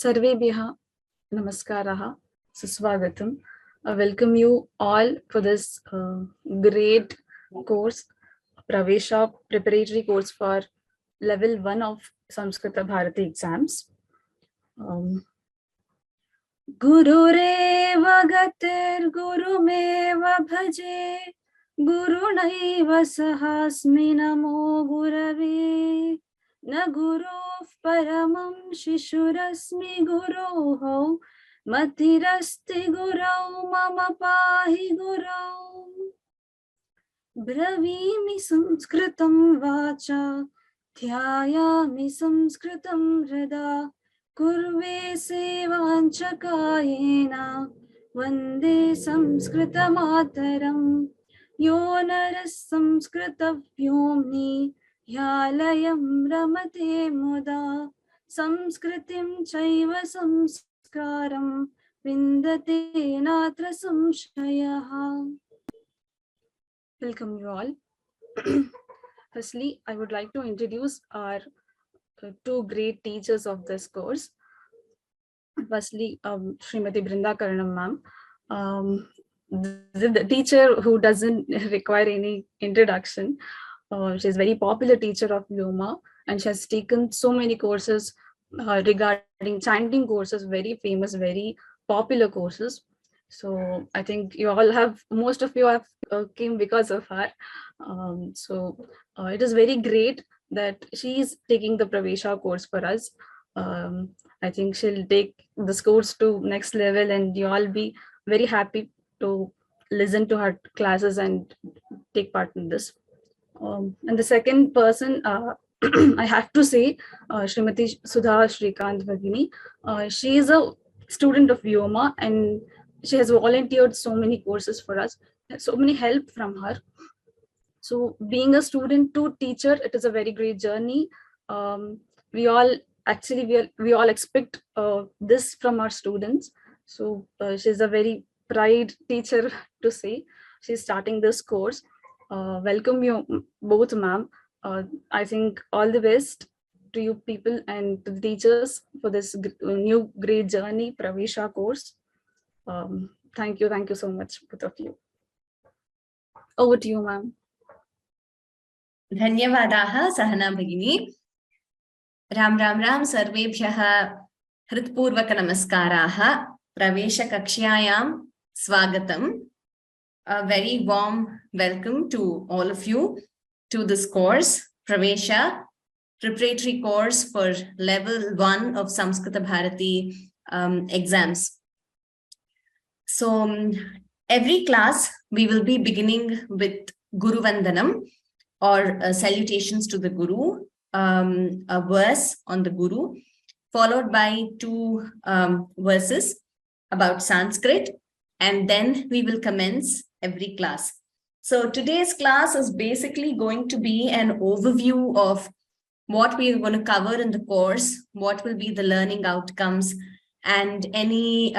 Sarvebhyaha Namaskaraha Suswagatam. I welcome you all for this great course, Pravesha preparatory course for level 1 of Samskrita Bharati exams. Gururev gatir gurumev bhaje gurunaiva sahasmi namo gurave na guruv paramam shishurasmi guruho matirasti gurau mama pahi gurau bravimi sanskritam vacha dhyayami sanskritam hrida kurve sevanchakayena vande samskrita mataram yo naras samskrita vyomni hyalayam ramate muda samskritim chaiva samskaram vindate natra samshayaha. Welcome you all. Firstly, I would like to introduce our two great teachers of this course. Firstly, Srimati Brunda Karanam ma'am, the teacher who doesn't require any introduction. She's a very popular teacher of Vyoma, and she has taken so many courses regarding chanting courses, very famous, very popular courses. So I think you all have, most of you have came because of her. It is very great that she is taking the Pravesha course for us. I think she'll take this course to next level, and you all be very happy to listen to her classes and take part in this. And the second person, I have to say, Srimati Sudha Shrikant Bhagini. She is a student of Vyoma, and she has volunteered so many courses for us, so many help from her. So being a student to teacher, it is a very great journey. We all expect this from our students. So she's a very pride teacher to say. She's starting this course. Welcome you both, ma'am. I think all the best to you people and to the teachers for this new great journey, Pravesha course. Thank you so much, both of you. Over to you, ma'am. Dhanyavadaha Sahana Bhagini. Ram Sarvebhyaha Hritpurvaka Namaskaraha Pravesha Kakshayam Swagatam. A very warm welcome to all of you to this course, Pravesha, preparatory course for level 1 of Samskriта Bharati exams. So every class we will be beginning with Guru Vandanam, or salutations to the Guru, a verse on the Guru, followed by 2 verses about Sanskrit, and then we will commence every class. So today's class is basically going to be an overview of what we are going to cover in the course, what will be the learning outcomes, and any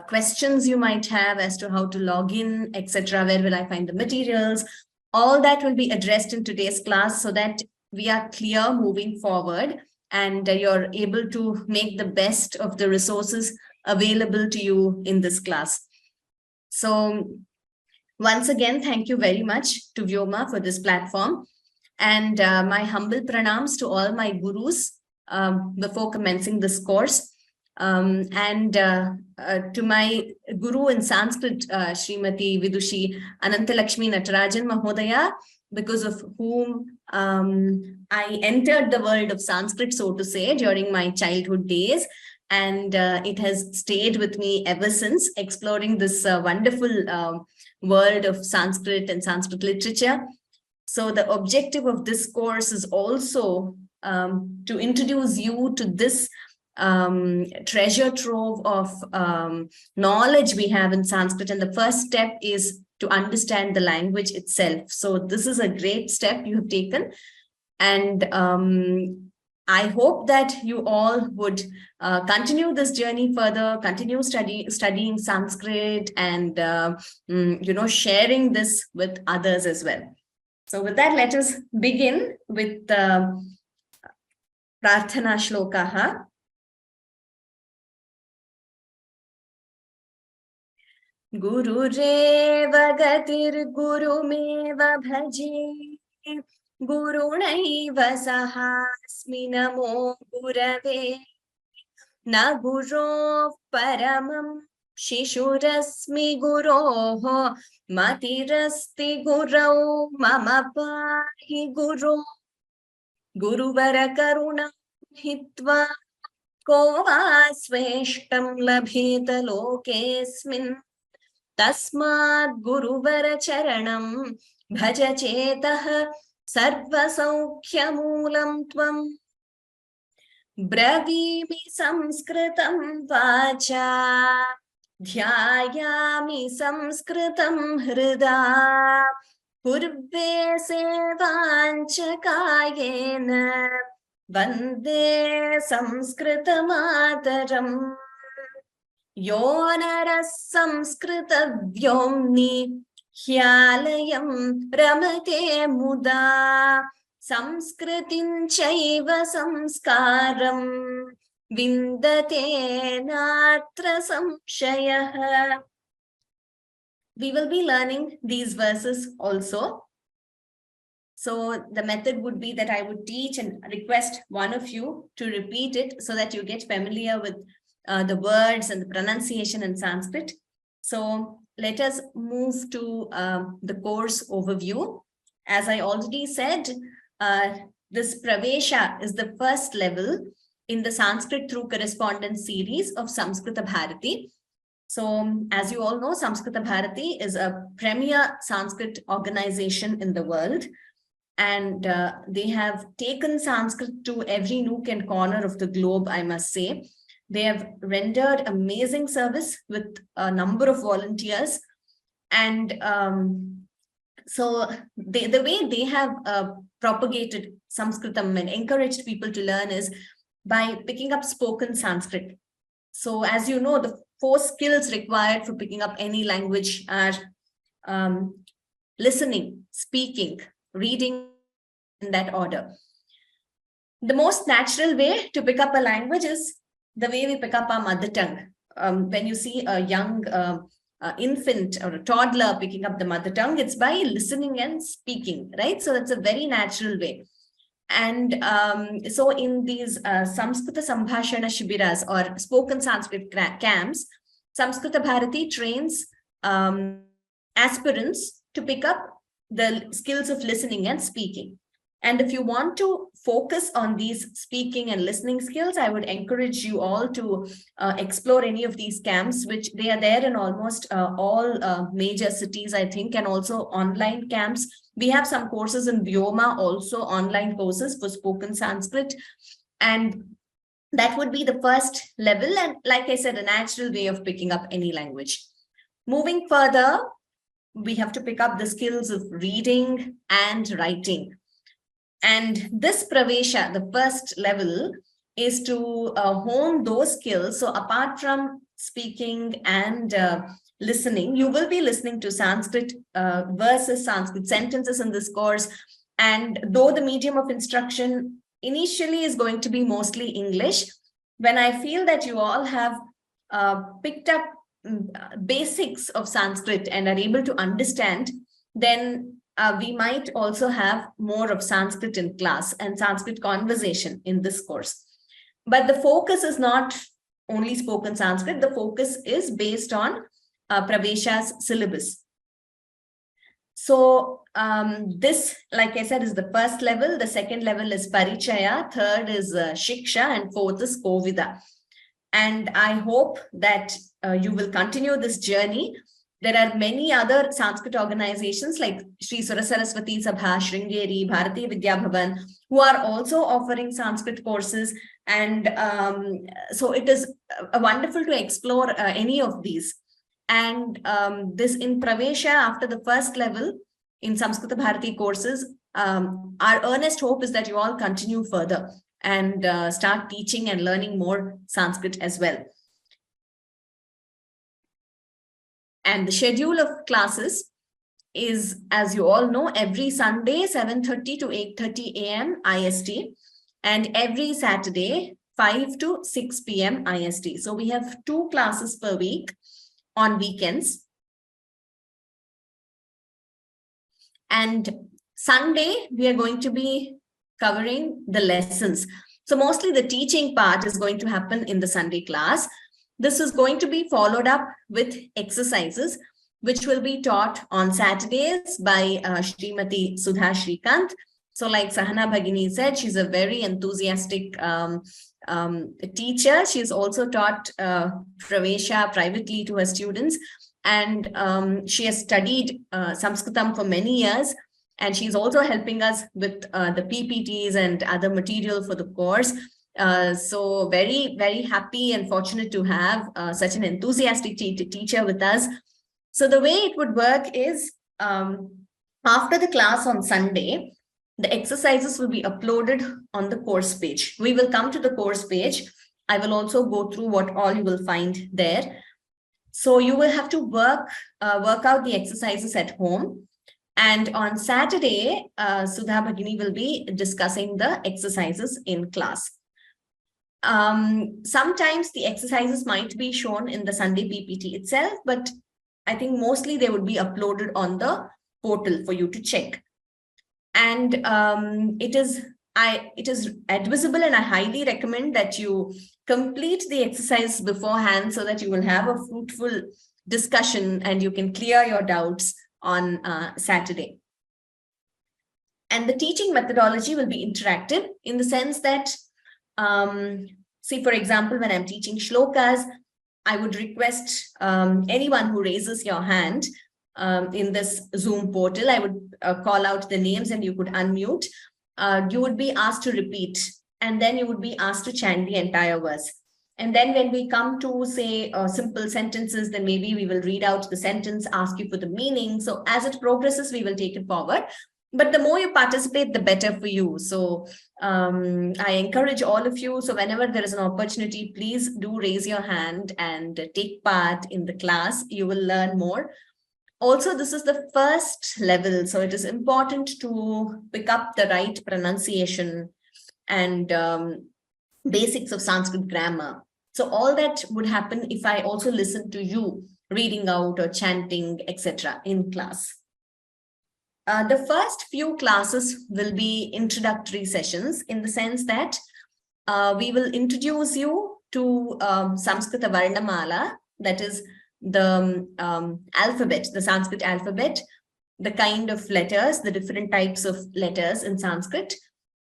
questions you might have as to how to log in, etc. Where will I find the materials? All that will be addressed in today's class so that we are clear moving forward and you're able to make the best of the resources available to you in this class. So once again, thank you very much to Vyoma for this platform, and my humble pranams to all my gurus before commencing this course. To my guru in Sanskrit, Srimati Vidushi Anantalakshmi Natarajan Mahodaya, because of whom I entered the world of Sanskrit, so to say, during my childhood days. And it has stayed with me ever since, exploring this wonderful world of Sanskrit and Sanskrit literature. So the objective of this course is also to introduce you to this treasure trove of knowledge we have in Sanskrit. And the first step is to understand the language itself. So this is a great step you have taken. And I hope that you all would continue this journey further, continue studying Sanskrit and, sharing this with others as well. So with that, let us begin with Prarthana Shlokaha. गुरुरेव गतिर्गुरुमेव भजे गुरुणैव सहास्मि नमो गुरवे न गुरोः परमं शिशुरस्मि गुरोः मतिरस्ति गुरौ मम पाहि गुरो गुरुवर करुणा हित्वा को वा स्वेष्टं लभेत लोकेऽस्मिन् तस्मात् गुरुवर चरणं भज चेतः सर्वसौख्यमूलं त्वम् ब्रवीमि संस्कृतं वाचा ध्यायामि संस्कृतं हृदा पूर्वे सेवाञ्च कायेन वन्दे संस्कृतमातरम् यो नरः संस्कृतव्योम्नि ह्यालयं रमते मुदा संस्कृतिं चैव संस्कारं विन्दते नात्र संशयः. We will be learning these verses also. So the method would be that I would teach and request one of you to repeat it so that you get familiar with the words and the pronunciation in Sanskrit. So let us move to the course overview. As I already said, this Pravesha is the first level in the Sanskrit through correspondence series of Samskrita Bharati. So as you all know, Samskrita Bharati is a premier Sanskrit organization in the world. And they have taken Sanskrit to every nook and corner of the globe, I must say. They have rendered amazing service with a number of volunteers. And so the way they have propagated Sanskritam and encouraged people to learn is by picking up spoken Sanskrit. So as you know, the 4 skills required for picking up any language are listening, speaking, reading, in that order. The most natural way to pick up a language is the way we pick up our mother tongue. When you see a young infant or a toddler picking up the mother tongue, it's by listening and speaking, right? So that's a very natural way. And so in these Samskrita Sambhashana Shibiras or spoken Sanskrit camps, Samskrita Bharati trains aspirants to pick up the skills of listening and speaking. And if you want to focus on these speaking and listening skills, I would encourage you all to explore any of these camps, which they are there in almost all major cities, I think, and also online camps. We have some courses in Vyoma, also online courses for spoken Sanskrit. And that would be the first level. And like I said, a natural way of picking up any language. Moving further, we have to pick up the skills of reading and writing. And this Pravesha, the first level, is to hone those skills. So apart from speaking and listening, you will be listening to Sanskrit verses, Sanskrit sentences in this course. And though the medium of instruction initially is going to be mostly English, when I feel that you all have picked up basics of Sanskrit and are able to understand, then we might also have more of Sanskrit in class and Sanskrit conversation in this course. But the focus is not only spoken Sanskrit. The focus is based on Pravesha's syllabus. So this, like I said, is the first level. The second level is Parichaya. Third is Shiksha. And fourth is Kovida. And I hope that you will continue this journey. There are many other Sanskrit organizations like Sri Surasaraswati Sabha, Sringeri, Bharati Vidya Bhavan, who are also offering Sanskrit courses. And so it is wonderful to explore any of these. And this in Pravesha, after the first level in Samskrita Bharati courses, our earnest hope is that you all continue further and start teaching and learning more Sanskrit as well. And the schedule of classes is, as you all know, every Sunday, 7:30 to 8:30 a.m. IST, and every Saturday, 5 to 6 p.m. IST. So we have 2 classes per week on weekends. And Sunday, we are going to be covering the lessons. So mostly the teaching part is going to happen in the Sunday class. This is going to be followed up with exercises, which will be taught on Saturdays by Srimati Sudha Shrikant. So like Sahana Bhagini said, she's a very enthusiastic teacher. She's also taught Pravesha privately to her students. And she has studied Sanskritam for many years. And she's also helping us with the PPTs and other material for the course. So very, very happy and fortunate to have such an enthusiastic teacher with us. So the way it would work is after the class on Sunday, the exercises will be uploaded on the course page. We will come to the course page. I will also go through what all you will find there. So you will have to work out the exercises at home. And on Saturday, Sudha Bhagini will be discussing the exercises in class. Sometimes the exercises might be shown in the Sunday PPT itself, but I think mostly they would be uploaded on the portal for you to check. And it is advisable, and I highly recommend that you complete the exercise beforehand so that you will have a fruitful discussion and you can clear your doubts on Saturday. And the teaching methodology will be interactive in the sense that, see, for example, when I'm teaching shlokas, I would request anyone who raises your hand in this Zoom portal, I would call out the names and you could unmute. You would be asked to repeat, and then you would be asked to chant the entire verse. And then when we come to, say, simple sentences, then maybe we will read out the sentence, ask you for the meaning. So as it progresses, we will take it forward. But the more you participate, the better for you. So I encourage all of you. So whenever there is an opportunity, please do raise your hand and take part in the class. You will learn more. Also, this is the first level, so it is important to pick up the right pronunciation and basics of Sanskrit grammar. So all that would happen if I also listen to you reading out or chanting, etc. in class. The first few classes will be introductory sessions in the sense that we will introduce you to Samskrita Varnamala, that is the alphabet, the Sanskrit alphabet, the kind of letters, the different types of letters in Sanskrit,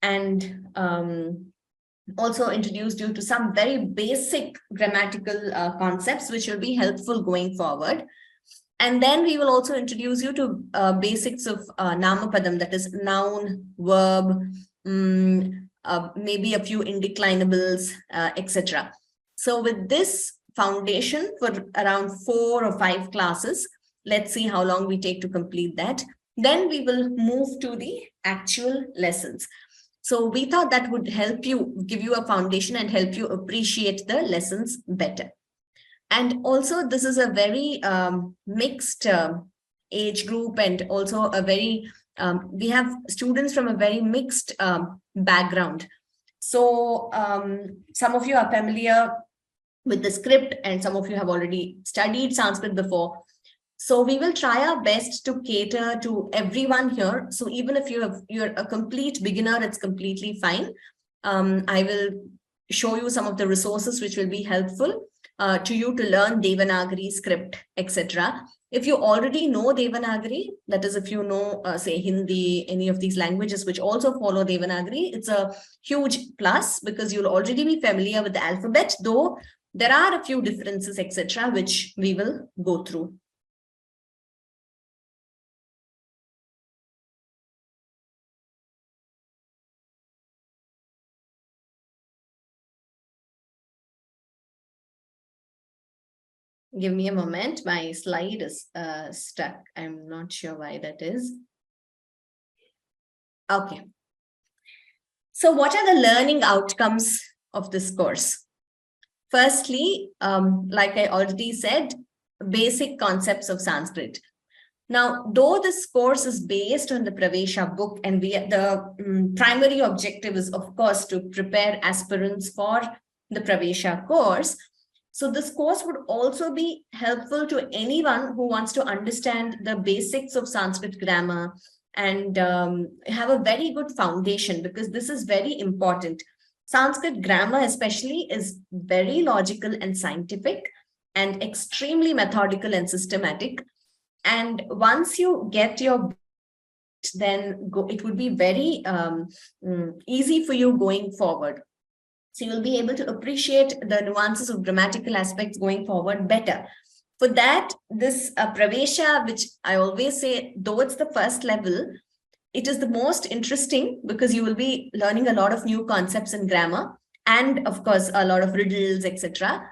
and also introduced you to some very basic grammatical concepts which will be helpful going forward. And then we will also introduce you to basics of Namapadam, that is noun, verb, maybe a few indeclinables, etc. So with this foundation for around 4 or 5 classes, let's see how long we take to complete that. Then we will move to the actual lessons. So we thought that would help you, give you a foundation and help you appreciate the lessons better. And also this is a very mixed age group, and also a very, we have students from a very mixed background. So some of you are familiar with the script and some of you have already studied Sanskrit before. So we will try our best to cater to everyone here. So even if you're a complete beginner, it's completely fine. I will show you some of the resources which will be helpful to you to learn Devanagari script, etc. If you already know Devanagari, that is if you know, say, Hindi, any of these languages which also follow Devanagari, it's a huge plus because you'll already be familiar with the alphabet, though there are a few differences, etc., which we will go through. Give me a moment. My slide is stuck. I'm not sure why that is. Okay. So what are the learning outcomes of this course? Firstly, like I already said, basic concepts of Sanskrit. Now, though this course is based on the Pravesha book, and the primary objective is, of course, to prepare aspirants for the Pravesha course. So this course would also be helpful to anyone who wants to understand the basics of Sanskrit grammar, and have a very good foundation, because this is very important. Sanskrit grammar especially is very logical and scientific and extremely methodical and systematic. And once you get your, then it would be very easy for you going forward. So you'll be able to appreciate the nuances of grammatical aspects going forward better. For that, this Pravesha, which I always say, though it's the first level, it is the most interesting, because you will be learning a lot of new concepts in grammar and, of course, a lot of riddles, etc.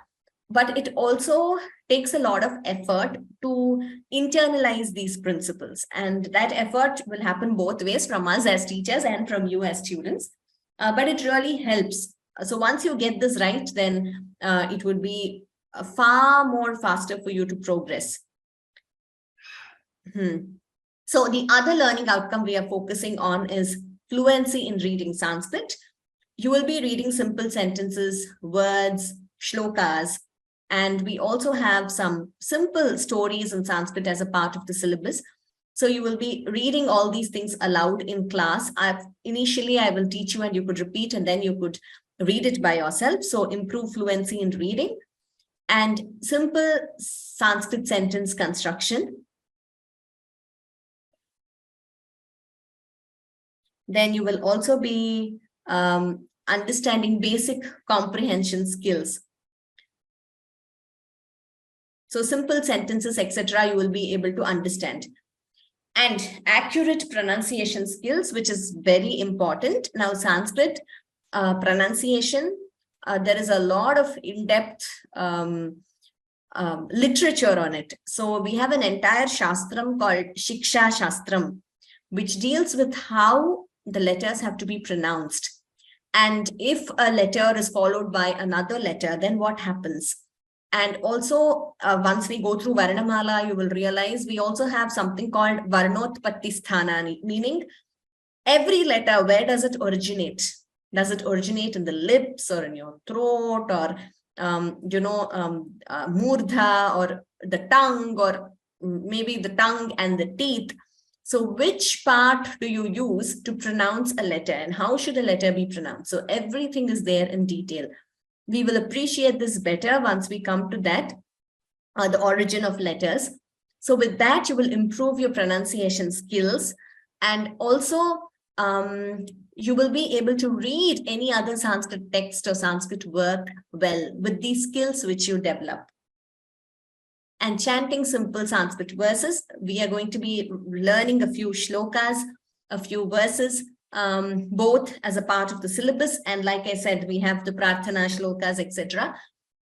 But it also takes a lot of effort to internalize these principles. And that effort will happen both ways, from us as teachers and from you as students. But it really helps. So once you get this right, then it would be far more faster for you to progress. So the other learning outcome we are focusing on is fluency in reading Sanskrit. You will be reading simple sentences, words, shlokas, and we also have some simple stories in Sanskrit as a part of the syllabus. So you will be reading all these things aloud in class. Initially, I will teach you and you could repeat, and then you could read it by yourself. So improve fluency in reading and simple Sanskrit sentence construction. Then you will also be understanding basic comprehension skills. So simple sentences, etc., you will be able to understand. And accurate pronunciation skills, which is very important. Now, Sanskrit pronunciation, there is a lot of in-depth literature on it. So we have an entire shastram called Shiksha Shastram, which deals with how the letters have to be pronounced. And if a letter is followed by another letter, then what happens? And also, once we go through Varnamala, you will realize we also have something called Varnotpatti Sthanani, meaning every letter, where does it originate? Does it originate in the lips or in your throat, or, murdha, or the tongue, or maybe the tongue and the teeth? So which part do you use to pronounce a letter, and how should a letter be pronounced? So everything is there in detail. We will appreciate this better once we come to that, the origin of letters. So with that, you will improve your pronunciation skills, and also you will be able to read any other Sanskrit text or Sanskrit work well with these skills which you develop. And chanting simple Sanskrit verses, we are going to be learning a few shlokas, a few verses, both as a part of the syllabus. And like I said, we have the prarthana shlokas, etc.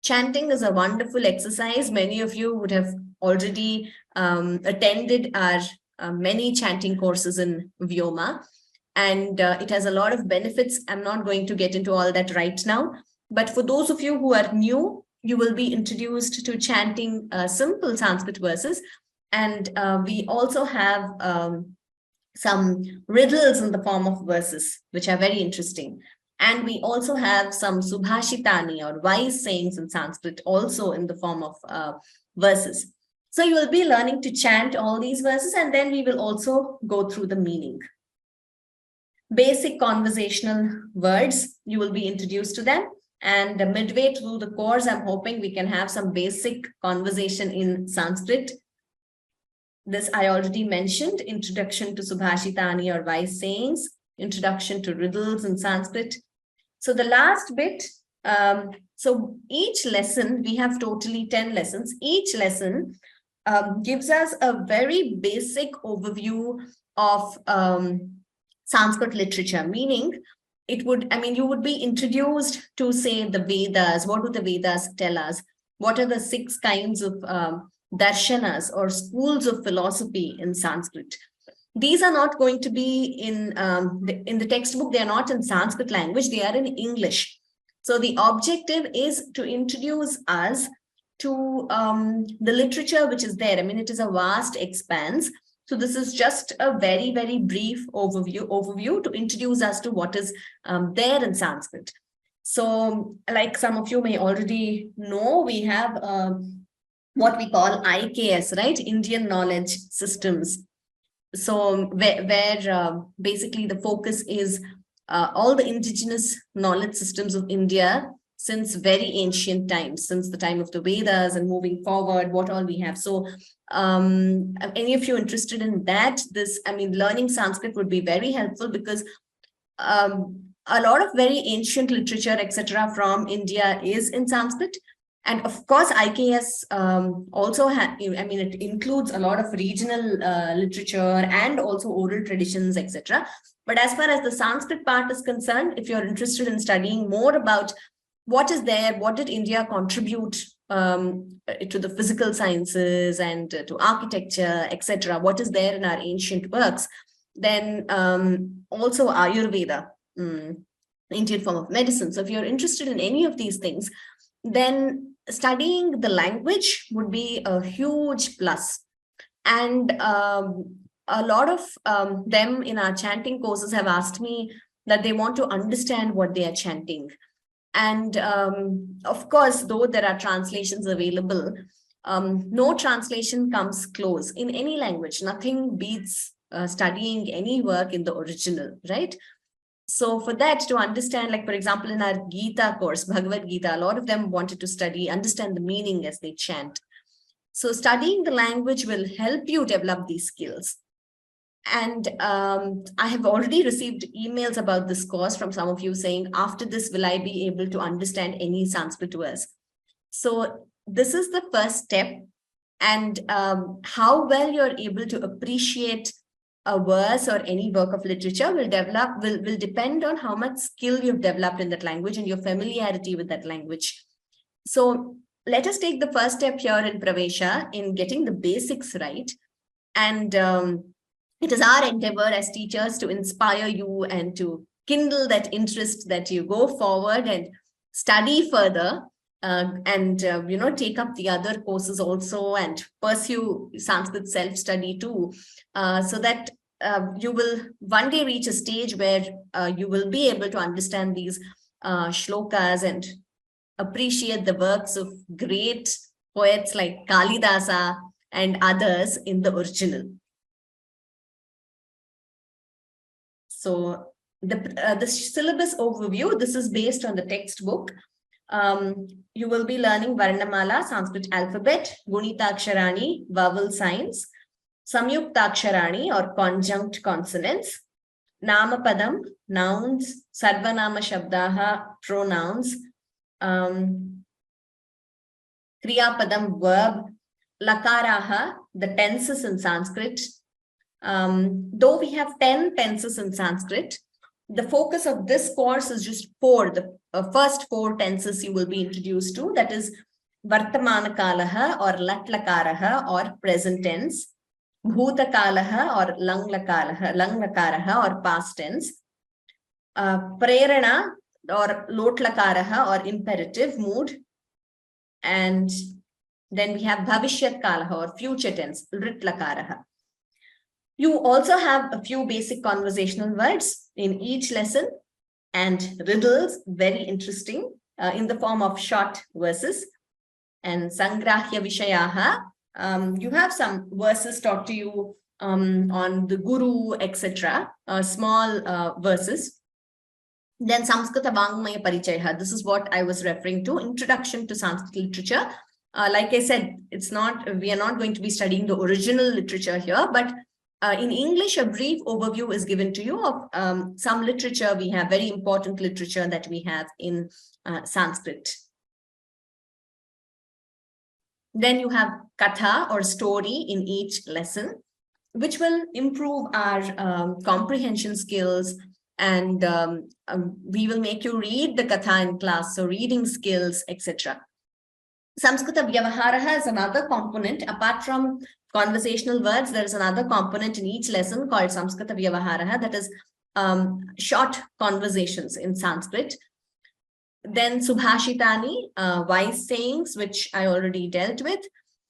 Chanting is a wonderful exercise. Many of you would have already attended our many chanting courses in Vyoma. And it has a lot of benefits. I'm not going to get into all that right now. But for those of you who are new, you will be introduced to chanting simple Sanskrit verses. And we also have some riddles in the form of verses, which are very interesting. And we also have some subhashitani, or wise sayings in Sanskrit, also in the form of verses. So you will be learning to chant all these verses, and then we will also go through the meaning. Basic conversational words, you will be introduced to them. And midway through the course, I'm hoping we can have some basic conversation in Sanskrit. This I already mentioned, introduction to Subhashitani, or wise sayings, introduction to riddles in Sanskrit. So the last bit, so each lesson, we have totally 10 lessons. Each lesson gives us a very basic overview of Sanskrit literature, meaning it would, you would be introduced to, say, the Vedas. What do the Vedas tell us? What are the 6 kinds of darshanas, or schools of philosophy in Sanskrit? These are not going to be in the textbook. They are not in Sanskrit language. They are in English. So the objective is to introduce us to the literature which is there. It is a vast expanse. So this is just a very, very brief overview to introduce us to what is there in Sanskrit. So like some of you may already know, we have what we call IKS, right? Indian Knowledge Systems. So where basically the focus is all the indigenous knowledge systems of India since very ancient times, since the time of the Vedas and moving forward, what all we have. So any of you interested in that, learning Sanskrit would be very helpful, because a lot of very ancient literature, etc., from India is in Sanskrit. And of course, IKS also it includes a lot of regional literature and also oral traditions, etc. But as far as the Sanskrit part is concerned, if you're interested in studying more about what is there, what did India contribute to the physical sciences and to architecture, etc., what is there in our ancient works, then also Ayurveda, Indian form of medicine. So if you're interested in any of these things, then studying the language would be a huge plus. And a lot of them in our chanting courses have asked me that they want to understand what they are chanting. And of course, though there are translations available, no translation comes close in any language. Nothing beats studying any work in the original, right? So for that, to understand, like, for example, in our Gita course, Bhagavad Gita, a lot of them wanted to understand the meaning as they chant. So studying the language will help you develop these skills. And I have already received emails about this course from some of you saying, after this, will I be able to understand any Sanskrit words? So this is the first step. And how well you're able to appreciate a verse or any work of literature will depend on how much skill you've developed in that language and your familiarity with that language. So let us take the first step here in Pravesha in getting the basics right. And it is our endeavor as teachers to inspire you and to kindle that interest, that you go forward and study further and take up the other courses also and pursue Sanskrit self-study too, so that you will one day reach a stage where you will be able to understand these shlokas and appreciate the works of great poets like Kalidasa and others in the original. So the syllabus overview, this is based on the textbook. You will be learning Varnamala, Sanskrit alphabet, Gunitaksharani, vowel signs, Samyuktaksharani or conjunct consonants, Namapadam, nouns, Sarvanama Shabdaha, pronouns, Kriyapadam, verb, Lakaraha, the tenses in Sanskrit. Though we have 10 tenses in Sanskrit, the focus of this course is just 4. The first 4 tenses you will be introduced to, that is Vartamana Kalaha or Latlakaraha or present tense, Bhuta Kalaha or Langlakaraha or past tense, Prerana or Lotlakaraha or imperative mood, and then we have Bhavishyat Kalaha or future tense, Ritlakaraha. You also have a few basic conversational words in each lesson and riddles, very interesting, in the form of short verses. And Sangrahya Vishayaha, you have some verses taught to you on the Guru, etc., small verses. Then Samskrita Vangmaya Parichaya, this is what I was referring to, introduction to Sanskrit literature. Like I said, we are not going to be studying the original literature here, but in English, a brief overview is given to you of some literature. We have very important literature that we have in Sanskrit. Then you have katha or story in each lesson, which will improve our comprehension skills, and we will make you read the katha in class, so reading skills, etc. Samskrita Vyavaharaha is another component. Apart from conversational words, there is another component in each lesson called Samskrita Vyavaharaha, that is short conversations in Sanskrit. Then Subhashitani, wise sayings, which I already dealt with.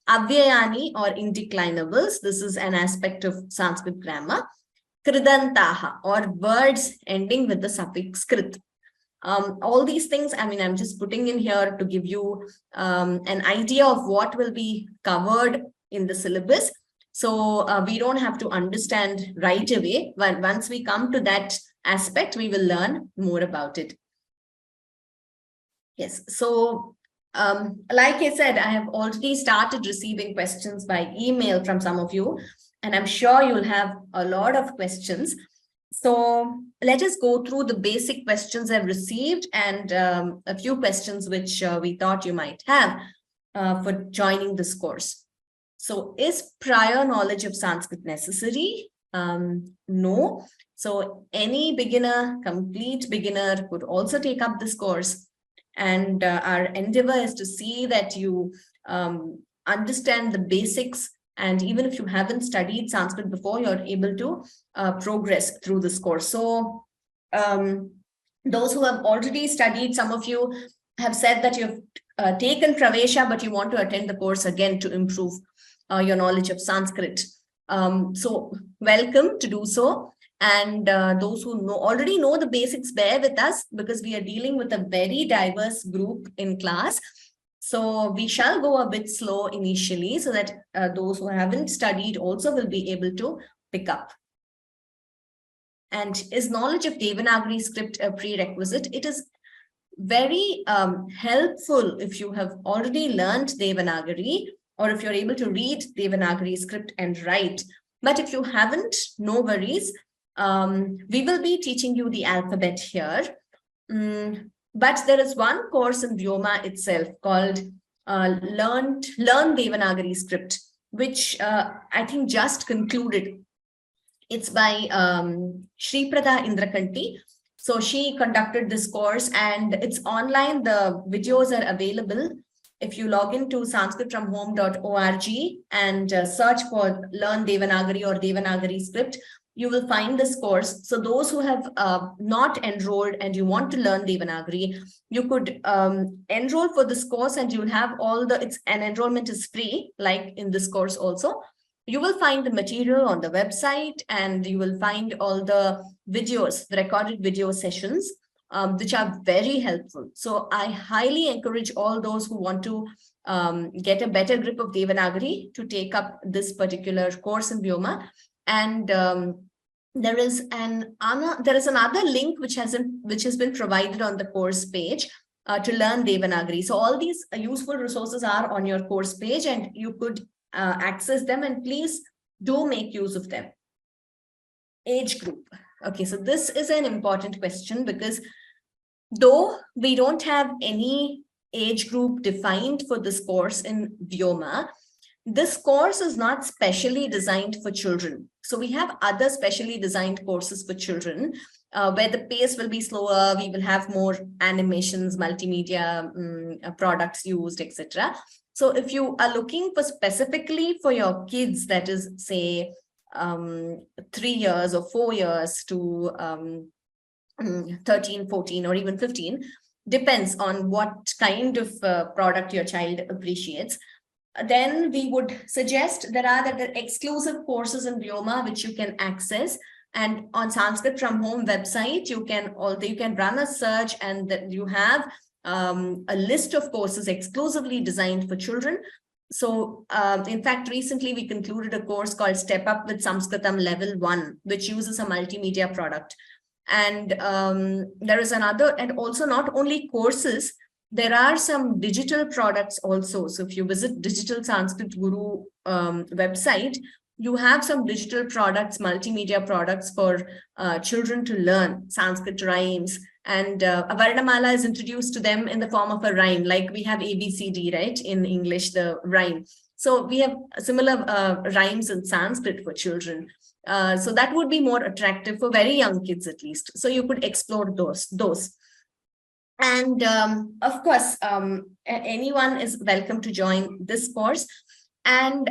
Avyayani or indeclinables, this is an aspect of Sanskrit grammar. Kridantaha or words ending with the suffix krit. All these things, I'm just putting in here to give you an idea of what will be covered in the syllabus. So we don't have to understand right away. But once we come to that aspect, we will learn more about it. Yes. So like I said, I have already started receiving questions by email from some of you, and I'm sure you'll have a lot of questions. So let us go through the basic questions I've received and a few questions which we thought you might have for joining this course. So is prior knowledge of Sanskrit necessary? No. So any beginner, complete beginner could also take up this course. And our endeavor is to see that you understand the basics. And even if you haven't studied Sanskrit before, you're able to progress through this course. So those who have already studied, some of you have said that you've taken Pravesha, but you want to attend the course again to improve your knowledge of Sanskrit. So welcome to do so. And those who already know the basics, bear with us because we are dealing with a very diverse group in class. So we shall go a bit slow initially so that those who haven't studied also will be able to pick up. And is knowledge of Devanagari script a prerequisite? It is very helpful if you have already learned Devanagari, or if you're able to read Devanagari script and write. But if you haven't, no worries. We will be teaching you the alphabet here. But there is one course in Vyoma itself called Learn Devanagari script, which I think just concluded. It's by Shriprada Indrakanti. So she conducted this course and it's online. The videos are available. If you log into sanskritfromhome.org and search for Learn Devanagari or Devanagari script, you will find this course. So those who have not enrolled and you want to learn Devanagari, you could enroll for this course and you will have and enrollment is free, like in this course also. You will find the material on the website and you will find all the videos, the recorded video sessions, which are very helpful. So I highly encourage all those who want to get a better grip of Devanagari to take up this particular course in Vyoma. And there is another link which has been provided on the course page to learn Devanagari. So all these useful resources are on your course page and you could access them, and please do make use of them. Age group. Okay, so this is an important question because though we don't have any age group defined for this course in Vyoma, this course is not specially designed for children. So we have other specially designed courses for children where the pace will be slower. We will have more animations, multimedia products used, etc. So if you are looking for specifically for your kids, that is, say, 3 years or 4 years to 13, 14, or even 15, depends on what kind of product your child appreciates, then we would suggest there are the exclusive courses in Vyoma which you can access. And on Sanskrit from Home website, you can run a search and that you have a list of courses exclusively designed for children. So in fact, recently we concluded a course called Step Up with Sanskritam Level 1, which uses a multimedia product. And there is another, and also not only courses, there are some digital products also. So if you visit Digital Sanskrit Guru website, you have some digital products, multimedia products for children to learn Sanskrit rhymes. And a Varnamala is introduced to them in the form of a rhyme, like we have ABCD, right? In English, the rhyme. So we have similar rhymes in Sanskrit for children. So that would be more attractive for very young kids, at least. So you could explore those. And of course, anyone is welcome to join this course. And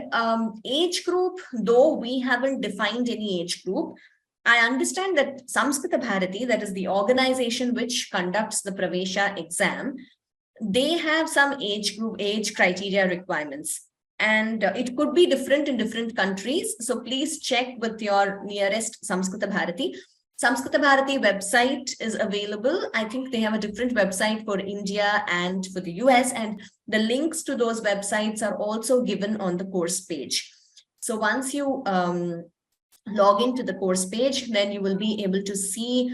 age group, though we haven't defined any age group, I understand that Samskita Bharati, that is the organization which conducts the Pravesha exam, they have some age criteria requirements. And it could be different in different countries. So please check with your nearest Samskita Bharati. Samskita Bharati website is available. I think they have a different website for India and for the US, and the links to those websites are also given on the course page. So once you log into the course page, then you will be able to see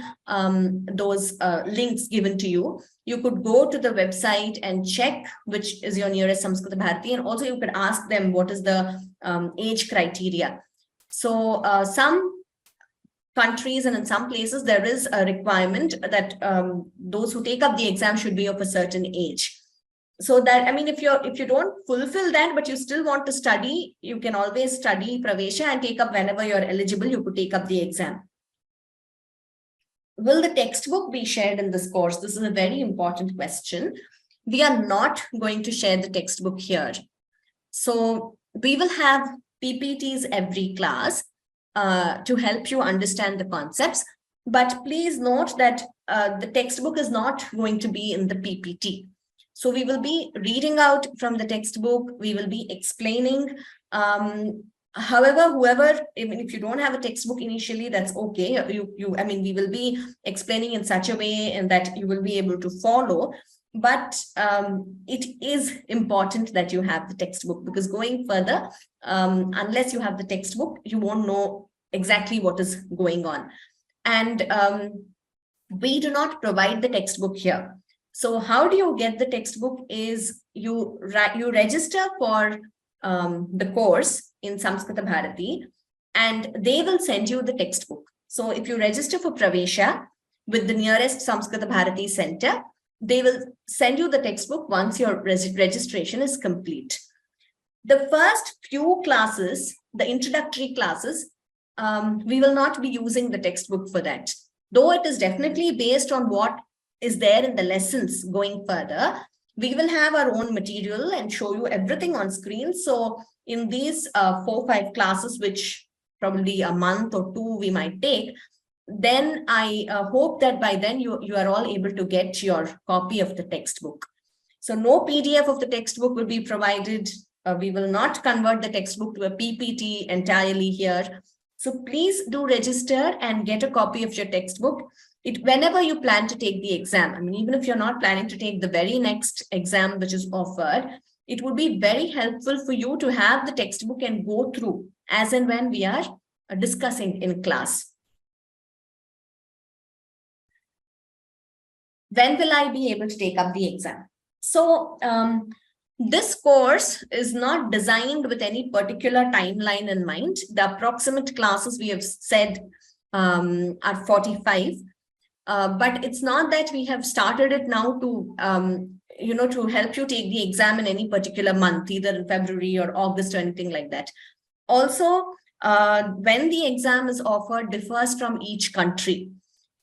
those links given to you. You could go to the website and check which is your nearest Samskrita Bharati, and also you could ask them what is the age criteria. So some countries and in some places there is a requirement that those who take up the exam should be of a certain age. So that, I mean, if you don't fulfill that, but you still want to study, you can always study Pravesha and take up whenever you're eligible, you could take up the exam. Will the textbook be shared in this course? This is a very important question. We are not going to share the textbook here. So we will have PPTs every class to help you understand the concepts. But please note that the textbook is not going to be in the PPT. So we will be reading out from the textbook. We will be explaining. However, whoever, even if you don't have a textbook initially, that's okay. I mean, we will be explaining in such a way and that you will be able to follow. But it is important that you have the textbook, because going further, unless you have the textbook, you won't know exactly what is going on. And we do not provide the textbook here. So how do you get the textbook is you register for the course in Samskrita Bharati, and they will send you the textbook. So if you register for Pravesha with the nearest Samskrita Bharati center, they will send you the textbook once your registration is complete. The first few classes, the introductory classes, we will not be using the textbook for that. Though it is definitely based on what is there in the lessons going further, we will have our own material and show you everything on screen. So in these 4-5 classes, which probably a month or 2 we might take, then I hope that by then you are all able to get your copy of the textbook. So no PDF of the textbook will be provided. We will not convert the textbook to a PPT entirely here. So please do register and get a copy of your textbook. Whenever you plan to take the exam, I mean, even if you're not planning to take the very next exam which is offered, it would be very helpful for you to have the textbook and go through as and when we are discussing in class. When will I be able to take up the exam? So this course is not designed with any particular timeline in mind. The approximate classes we have said are 45. But it's not that we have started it now to, to help you take the exam in any particular month, either in February or August or anything like that. Also, when the exam is offered differs from each country.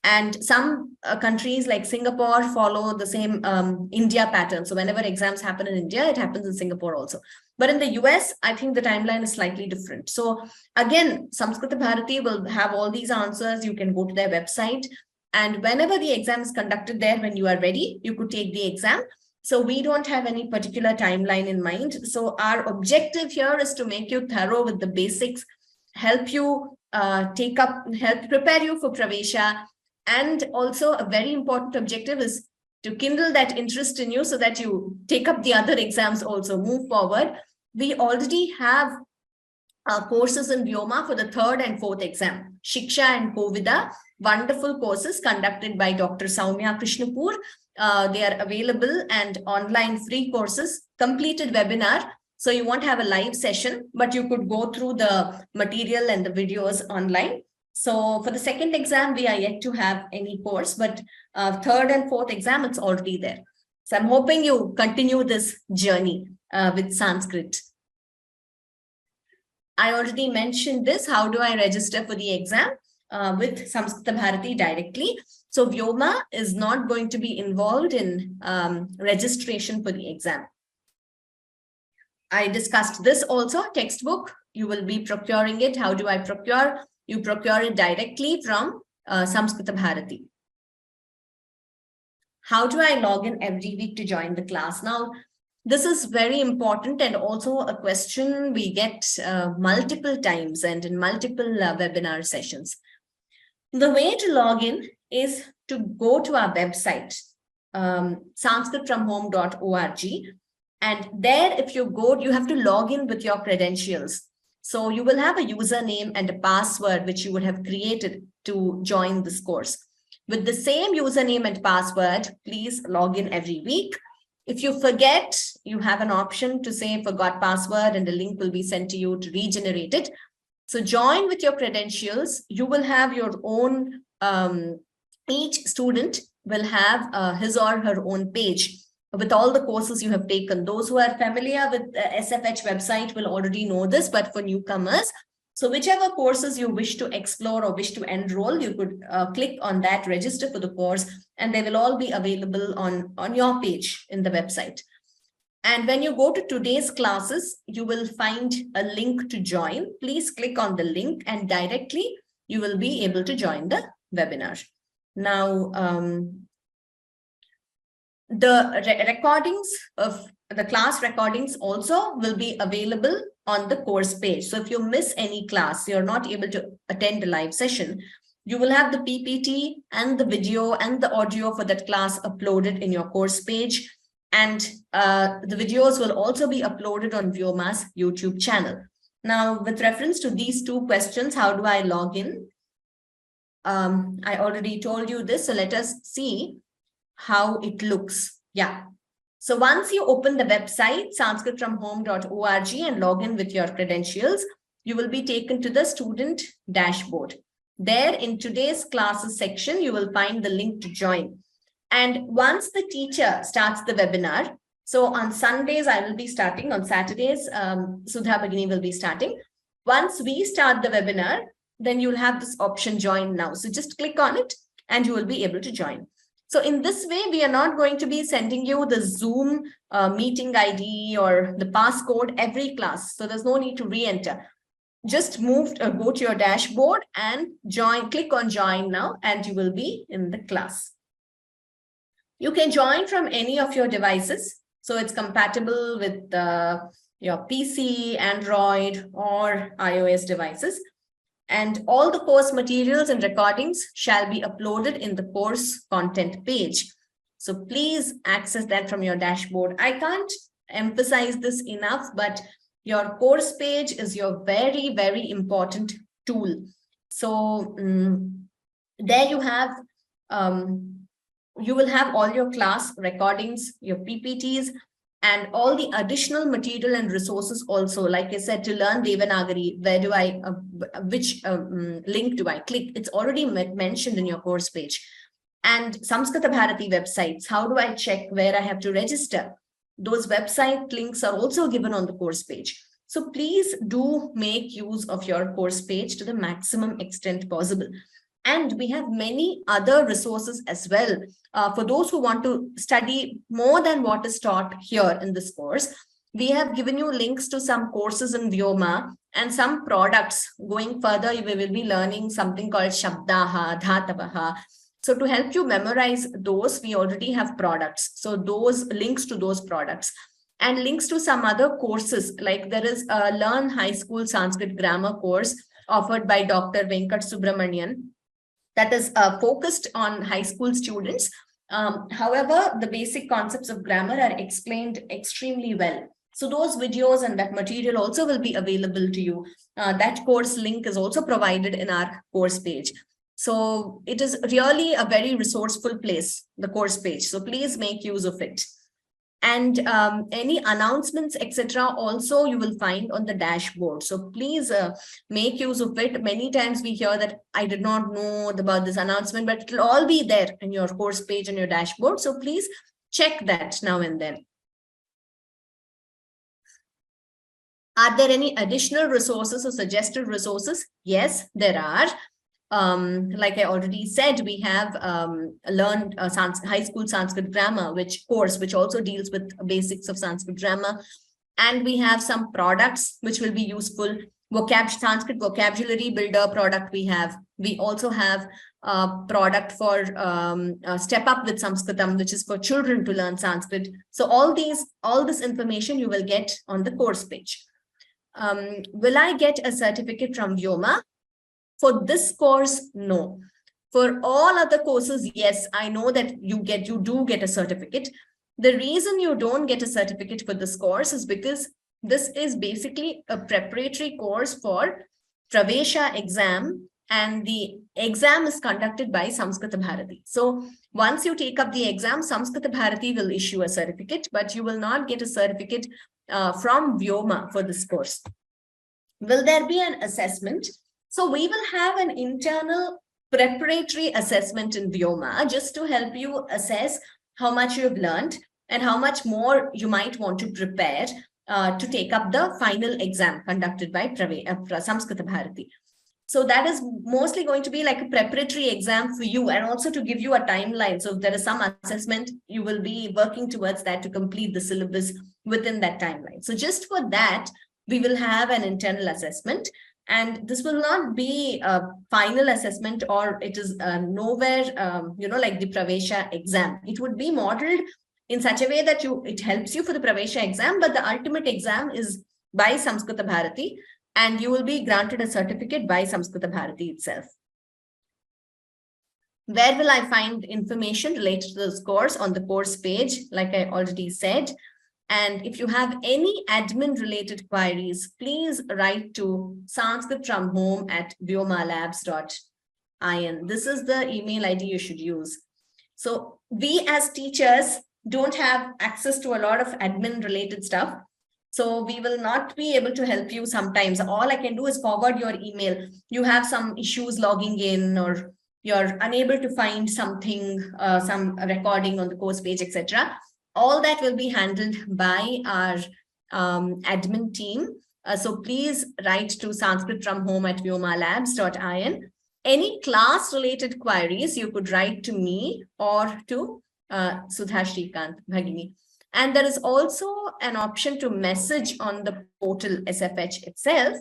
And some countries like Singapore follow the same India pattern. So whenever exams happen in India, it happens in Singapore also. But in the US, I think the timeline is slightly different. So again, Samskrita Bharati will have all these answers. You can go to their website. And whenever the exam is conducted there, when you are ready, you could take the exam. So we don't have any particular timeline in mind. So our objective here is to make you thorough with the basics, help you help prepare you for Pravesha. And also a very important objective is to kindle that interest in you so that you take up the other exams also, move forward. We already have courses in Vyoma for the 3rd and 4th exam, Shiksha and Kovida, wonderful courses conducted by Dr. Soumya Krishnapur. They are available and online free courses, completed webinar. So you won't have a live session, but you could go through the material and the videos online. So for the 2nd exam, we are yet to have any course, but 3rd and 4th exam, it's already there. So I'm hoping you continue this journey with Sanskrit. I already mentioned this. How do I register for the exam? With Samskrita Bharati directly. So Vyoma is not going to be involved in registration for the exam. I discussed this also, textbook. You will be procuring it. How do I procure? You procure it directly from Samskrita Bharati. How do I log in every week to join the class? Now, this is very important and also a question we get multiple times and in multiple webinar sessions. The way to log in is to go to our website, sanskritfromhome.org. And there, if you go, you have to log in with your credentials. So you will have a username and a password which you would have created to join this course. With the same username and password, please log in every week. If you forget, you have an option to say forgot password and the link will be sent to you to regenerate it. So join with your credentials. You will have your own, each student will have his or her own page with all the courses you have taken. Those who are familiar with the SFH website will already know this, but for newcomers, so whichever courses you wish to explore or wish to enroll, you could click on that, register for the course, and they will all be available on your page in the website. And when you go to today's classes, you will find a link to join. Please click on the link and directly you will be able to join the webinar. Now, the recordings of the class recordings also will be available on the course page. So if you miss any class, you're not able to attend a live session, you will have the PPT and the video and the audio for that class uploaded in your course page. And the videos will also be uploaded on Vyoma's YouTube channel. Now, with reference to these two questions, how do I log in? I already told you this, so let us see how it looks. Yeah. So once you open the website, sanskritfromhome.org, and log in with your credentials, you will be taken to the student dashboard. There in today's classes section, you will find the link to join. And once the teacher starts the webinar, so on Sundays, I will be starting, on Saturdays, Sudha Bhagini will be starting. Once we start the webinar, then you'll have this option join now. So just click on it and you will be able to join. So in this way, we are not going to be sending you the Zoom meeting ID or the passcode every class. So there's no need to re-enter. Just go to your dashboard and join, click on join now, and you will be in the class. You can join from any of your devices. So it's compatible with your PC, Android, or iOS devices. And all the course materials and recordings shall be uploaded in the course content page. So please access that from your dashboard. I can't emphasize this enough, but your course page is your very, very important tool. So there you have, you will have all your class recordings, your PPTs, and all the additional material and resources also. Like I said, to learn Devanagari, where do I, which link do I click? It's already mentioned in your course page. And Samskritta Bharati websites, how do I check where I have to register? Those website links are also given on the course page. So please do make use of your course page to the maximum extent possible. And we have many other resources as well for those who want to study more than what is taught here in this course. We have given you links to some courses in Vyoma and some products. Going further, we will be learning something called Shabdaha, Dhatavaha. So to help you memorize those, we already have products. So those links to those products and links to some other courses, like there is a Learn High School Sanskrit Grammar course offered by Dr. Venkat Subramanian that is focused on high school students. However, the basic concepts of grammar are explained extremely well. So those videos and that material also will be available to you. That course link is also provided in our course page. So it is really a very resourceful place, the course page. So please make use of it. And any announcements, etc., also you will find on the dashboard. So please make use of it. Many times we hear that I did not know about this announcement, but it will all be there in your course page and your dashboard. So please check that now and then. Are there any additional resources or suggested resources? Yes, there are. Like I already said, we have learned high school Sanskrit grammar, which also deals with basics of Sanskrit grammar. And we have some products which will be useful. Sanskrit vocabulary builder product we have. We also have a product for Step Up with Sanskritam, which is for children to learn Sanskrit. So all this information you will get on the course page. Will I get a certificate from Vyoma? For this course, no. For all other courses, yes, I know that you do get a certificate. The reason you don't get a certificate for this course is because this is basically a preparatory course for Pravesha exam, and the exam is conducted by Samskrita Bharati. So once you take up the exam, Samskrita Bharati will issue a certificate, but you will not get a certificate from Vyoma for this course. Will there be an assessment? So we will have an internal preparatory assessment in Vyoma just to help you assess how much you have learned and how much more you might want to prepare to take up the final exam conducted by Samskrita Bharati. So that is mostly going to be like a preparatory exam for you, and also to give you a timeline. So if there is some assessment, you will be working towards that to complete the syllabus within that timeline. So just for that, we will have an internal assessment, and this will not be a final assessment, or it is nowhere, like the Pravesha exam. It would be modeled in such a way that it helps you for the Pravesha exam, but the ultimate exam is by Samskrita Bharati, and you will be granted a certificate by Samskrita Bharati itself. Where will I find information related to this course? On the course page, like I already said. And if you have any admin related queries, please write to sanskritfromhome@vyomalabs.in. This is the email ID you should use. So we as teachers don't have access to a lot of admin related stuff. So we will not be able to help you sometimes. All I can do is forward your email. You have some issues logging in, or you're unable to find something, some recording on the course page, etc. All that will be handled by our admin team. So please write to sanskritfromhome@vyomalabs.in. Any class related queries, you could write to me or to Sudha Shrikant Bhagini. And there is also an option to message on the portal SFH itself.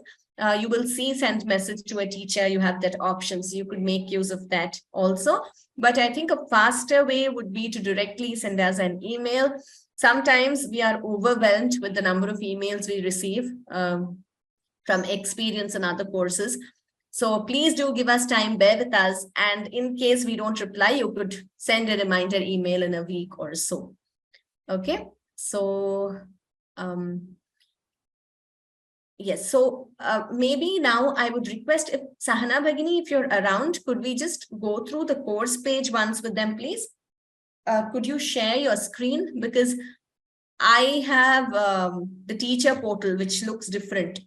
You will see send message to a teacher. You have that option, so you could make use of that also. But I think a faster way would be to directly send us an email. Sometimes we are overwhelmed with the number of emails we receive from experience and other courses. So please do give us time, bear with us. And in case we don't reply, you could send a reminder email in a week or so. Okay, so yes, so maybe now I would request if Sahana Bhagini, if you're around, could we just go through the course page once with them, please? Could you share your screen? Because I have the teacher portal, which looks different.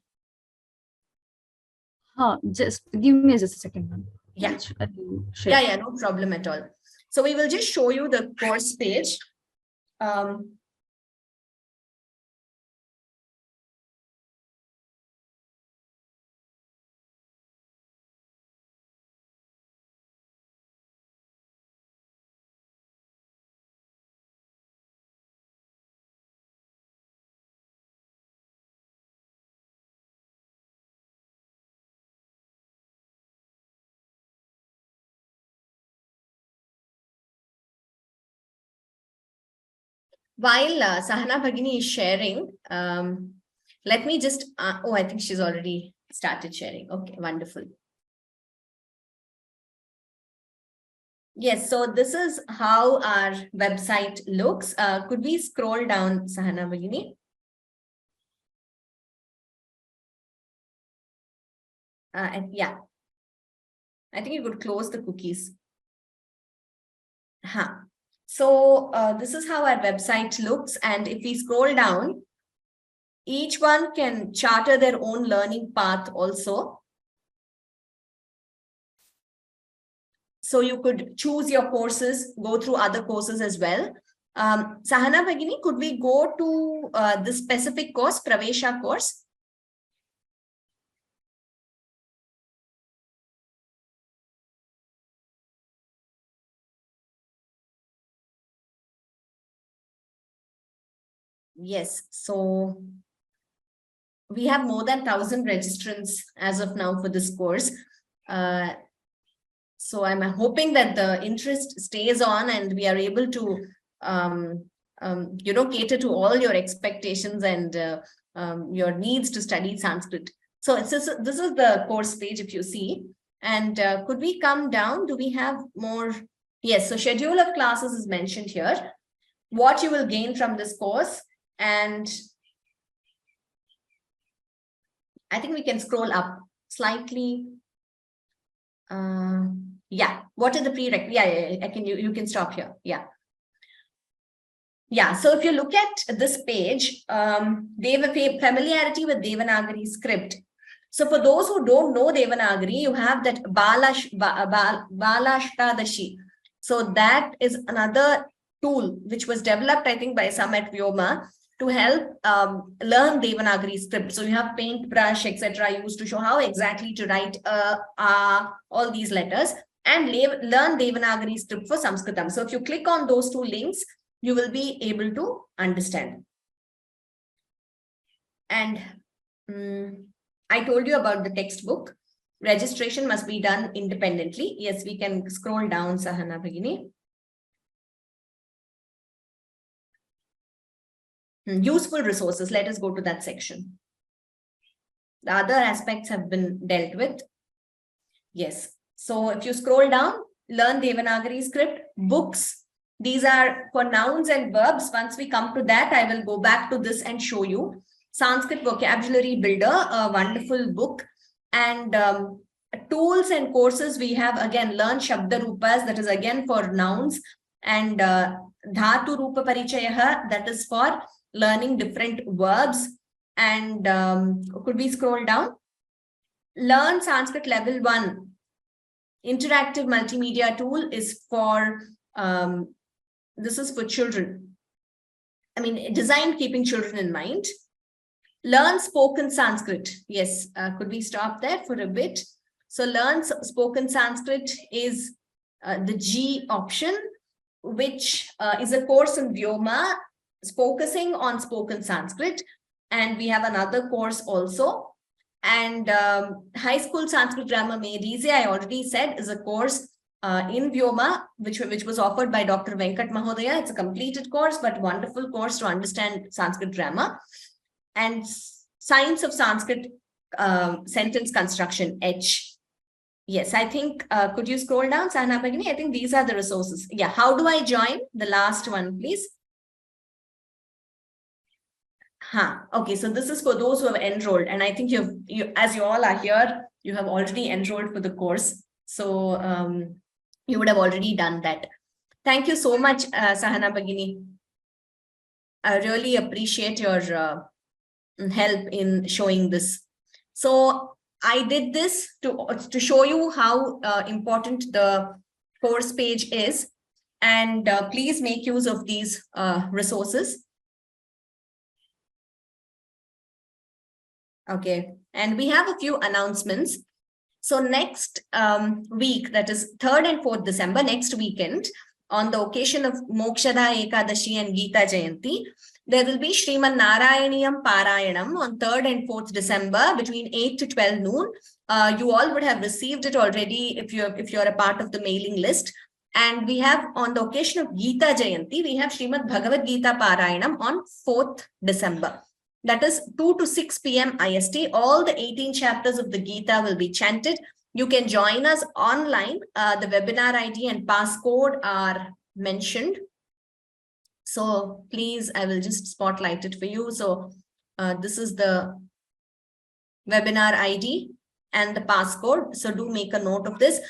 Just give me just a second, ma'am. Yeah. Yeah, no problem at all. So we will just show you the course page. While Sahana Bhagini is sharing, let me just, I think she's already started sharing. Okay, wonderful. Yes, so this is how our website looks. Could we scroll down, Sahana Bhagini? Yeah, I think you could close the cookies. So this is how our website looks. And if we scroll down, each one can charter their own learning path also. So you could choose your courses, go through other courses as well. Sahana Bhagini, could we go to the specific course, Pravesha course? Yes, so we have more than 1,000 registrants as of now for this course. So I'm hoping that the interest stays on and we are able to, cater to all your expectations and your needs to study Sanskrit. So this is the course page, if you see. And could we come down? Do we have more? Yes, so schedule of classes is mentioned here. What you will gain from this course, and I think we can scroll up slightly. Yeah, what are the prerequisites? Yeah, I can, you can stop here. Yeah. Yeah, so if you look at this page, they have a familiarity with Devanagari script. So for those who don't know Devanagari, you have that Balashkadashi. So that is another tool which was developed, I think, by some at Vyoma to help learn Devanagari script. So you have paintbrush, etc., used to show how exactly to write all these letters and learn Devanagari script for Sanskritam. So if you click on those two links, you will be able to understand. And I told you about the textbook. Registration must be done independently. Yes, we can scroll down, Sahana Bhagini. Useful resources. Let us go to that section. The other aspects have been dealt with. Yes. So if you scroll down, learn Devanagari script, books. These are for nouns and verbs. Once we come to that, I will go back to this and show you. Sanskrit Vocabulary Builder, a wonderful book. And tools and courses, we have again Learn Shabda Rupas, that is again for nouns, and Dhatu Rupa Parichayaha, that is for learning different verbs. And could we scroll down? Learn Sanskrit Level 1. Interactive multimedia tool is for this is for children. I mean, designed keeping children in mind. Learn spoken Sanskrit. Yes, could we stop there for a bit? So learn spoken Sanskrit is the G option, which is a course in Vyoma, focusing on spoken Sanskrit. And we have another course also. And High School Sanskrit Grammar Made Easy, I already said, is a course in Vyoma, which was offered by Dr. Venkat Mahodaya. It's a completed course, but wonderful course to understand Sanskrit grammar. And Science of Sanskrit Sentence Construction, H. Yes, I think, could you scroll down, Sahana Bhagini? I think these are the resources. Yeah, how do I join? The last one, please. Okay, so this is for those who have enrolled. And I think as you all are here, you have already enrolled for the course. So you would have already done that. Thank you so much, Sahana Bhagini. I really appreciate your help in showing this. So I did this to show you how important the course page is. And please make use of these resources. Okay, and we have a few announcements. So next week, that is 3rd and 4th December, next weekend, on the occasion of Mokshada Ekadashi and Gita Jayanti, there will be Sriman Narayaniyam Parayanam on 3rd and 4th December between 8 to 12 noon. You all would have received it already if you're a part of the mailing list. And we have, on the occasion of Gita Jayanti, we have Srimad Bhagavad Gita Parayanam on 4th December. That is 2 to 6 p.m. IST. All the 18 chapters of the Gita will be chanted. You can join us online. The webinar ID and passcode are mentioned. So please, I will just spotlight it for you. So this is the webinar ID and the passcode. So do make a note of this.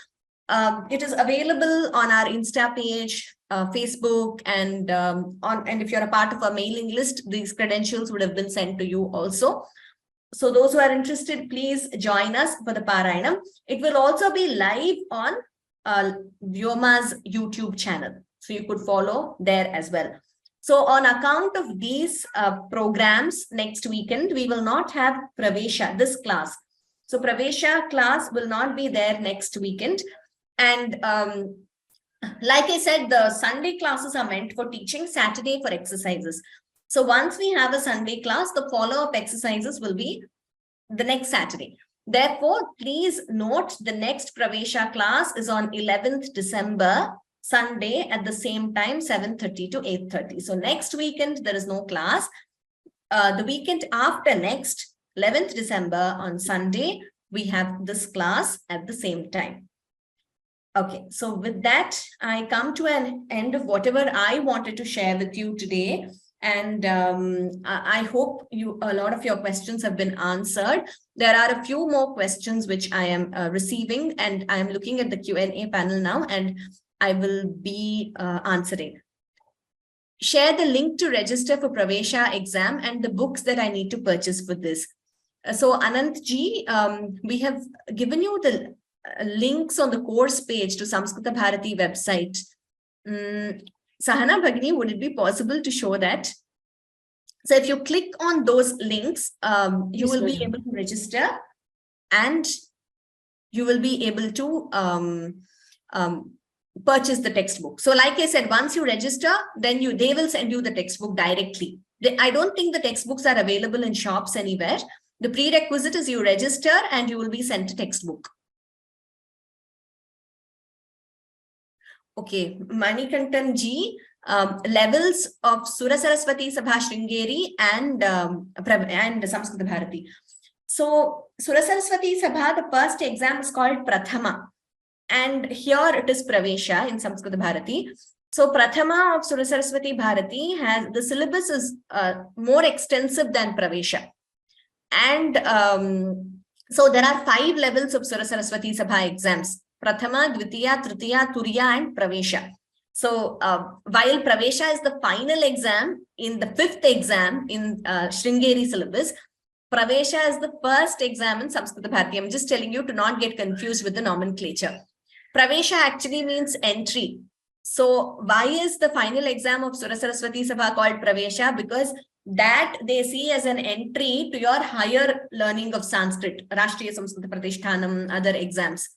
It is available on our Insta page, Facebook, and if you're a part of our mailing list, these credentials would have been sent to you also. So those who are interested, please join us for the Parayanam. It will also be live on Vyoma's YouTube channel. So you could follow there as well. So on account of these programs next weekend, we will not have Pravesha, this class. So Pravesha class will not be there next weekend. And like I said, the Sunday classes are meant for teaching, Saturday for exercises. So once we have a Sunday class, the follow-up exercises will be the next Saturday. Therefore, please note the next Pravesha class is on 11th December, Sunday at the same time, 7:30 to 8:30. So next weekend, there is no class. The weekend after next, 11th December on Sunday, we have this class at the same time. Okay, so with that, I come to an end of whatever I wanted to share with you today. And I hope a lot of your questions have been answered. There are a few more questions which I am receiving, and I am looking at the Q&A panel now, and I will be answering. Share the link to register for Pravesha exam and the books that I need to purchase for this. So Anant ji, we have given you the links on the course page to Samskritabharati Bharati website. Sahana Bhagini, would it be possible to show that? So if you click on those links, you will be able to register, and you will be able to purchase the textbook. So like I said, once you register, then they will send you the textbook directly. I don't think the textbooks are available in shops anywhere. The prerequisite is you register and you will be sent a textbook. Okay, Manikantan ji, levels of Sura Saraswati Sabha Sringeri and Samskritabharati Bharati. So Sura Saraswati Sabha, the first exam is called Prathama. And here it is Pravesha in Samskritabharati Bharati. So Prathama of Sura Saraswati Bharati has, the syllabus is more extensive than Pravesha. And so there are 5 levels of Sura Saraswati Sabha exams: Prathama, Dvitiya, Tritiya, Turiya, and Pravesha. So while Pravesha is the final exam in the 5th exam in Sringeri syllabus, Pravesha is the first exam in Samskritabharati Bharati. I'm just telling you to not get confused with the nomenclature. Pravesha actually means entry. So why is the final exam of Sura Saraswati Sabha called Pravesha? Because that they see as an entry to your higher learning of Sanskrit, Rashtriya Samskrita Pratishthanam, other exams.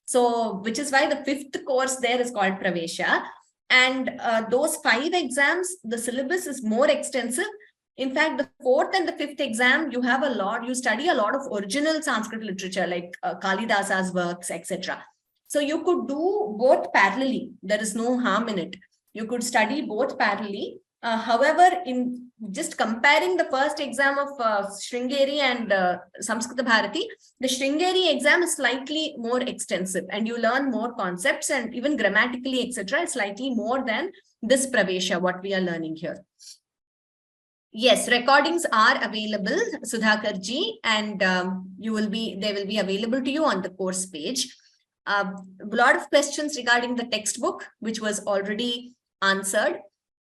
So which is why the 5th course there is called Pravesha. And those 5 exams, the syllabus is more extensive. In fact, the 4th and the 5th exam, you study a lot of original Sanskrit literature like Kalidasa's works, etc. So you could do both parallelly. There is no harm in it. You could study both parallelly. However, in just comparing the first exam of Sringeri and Samskritabharati Bharati, the Sringeri exam is slightly more extensive and you learn more concepts, and even grammatically, etc., slightly more than this Pravesha, what we are learning here. Yes, recordings are available, Sudhakar ji, and they will be available to you on the course page. A lot of questions regarding the textbook, which was already answered.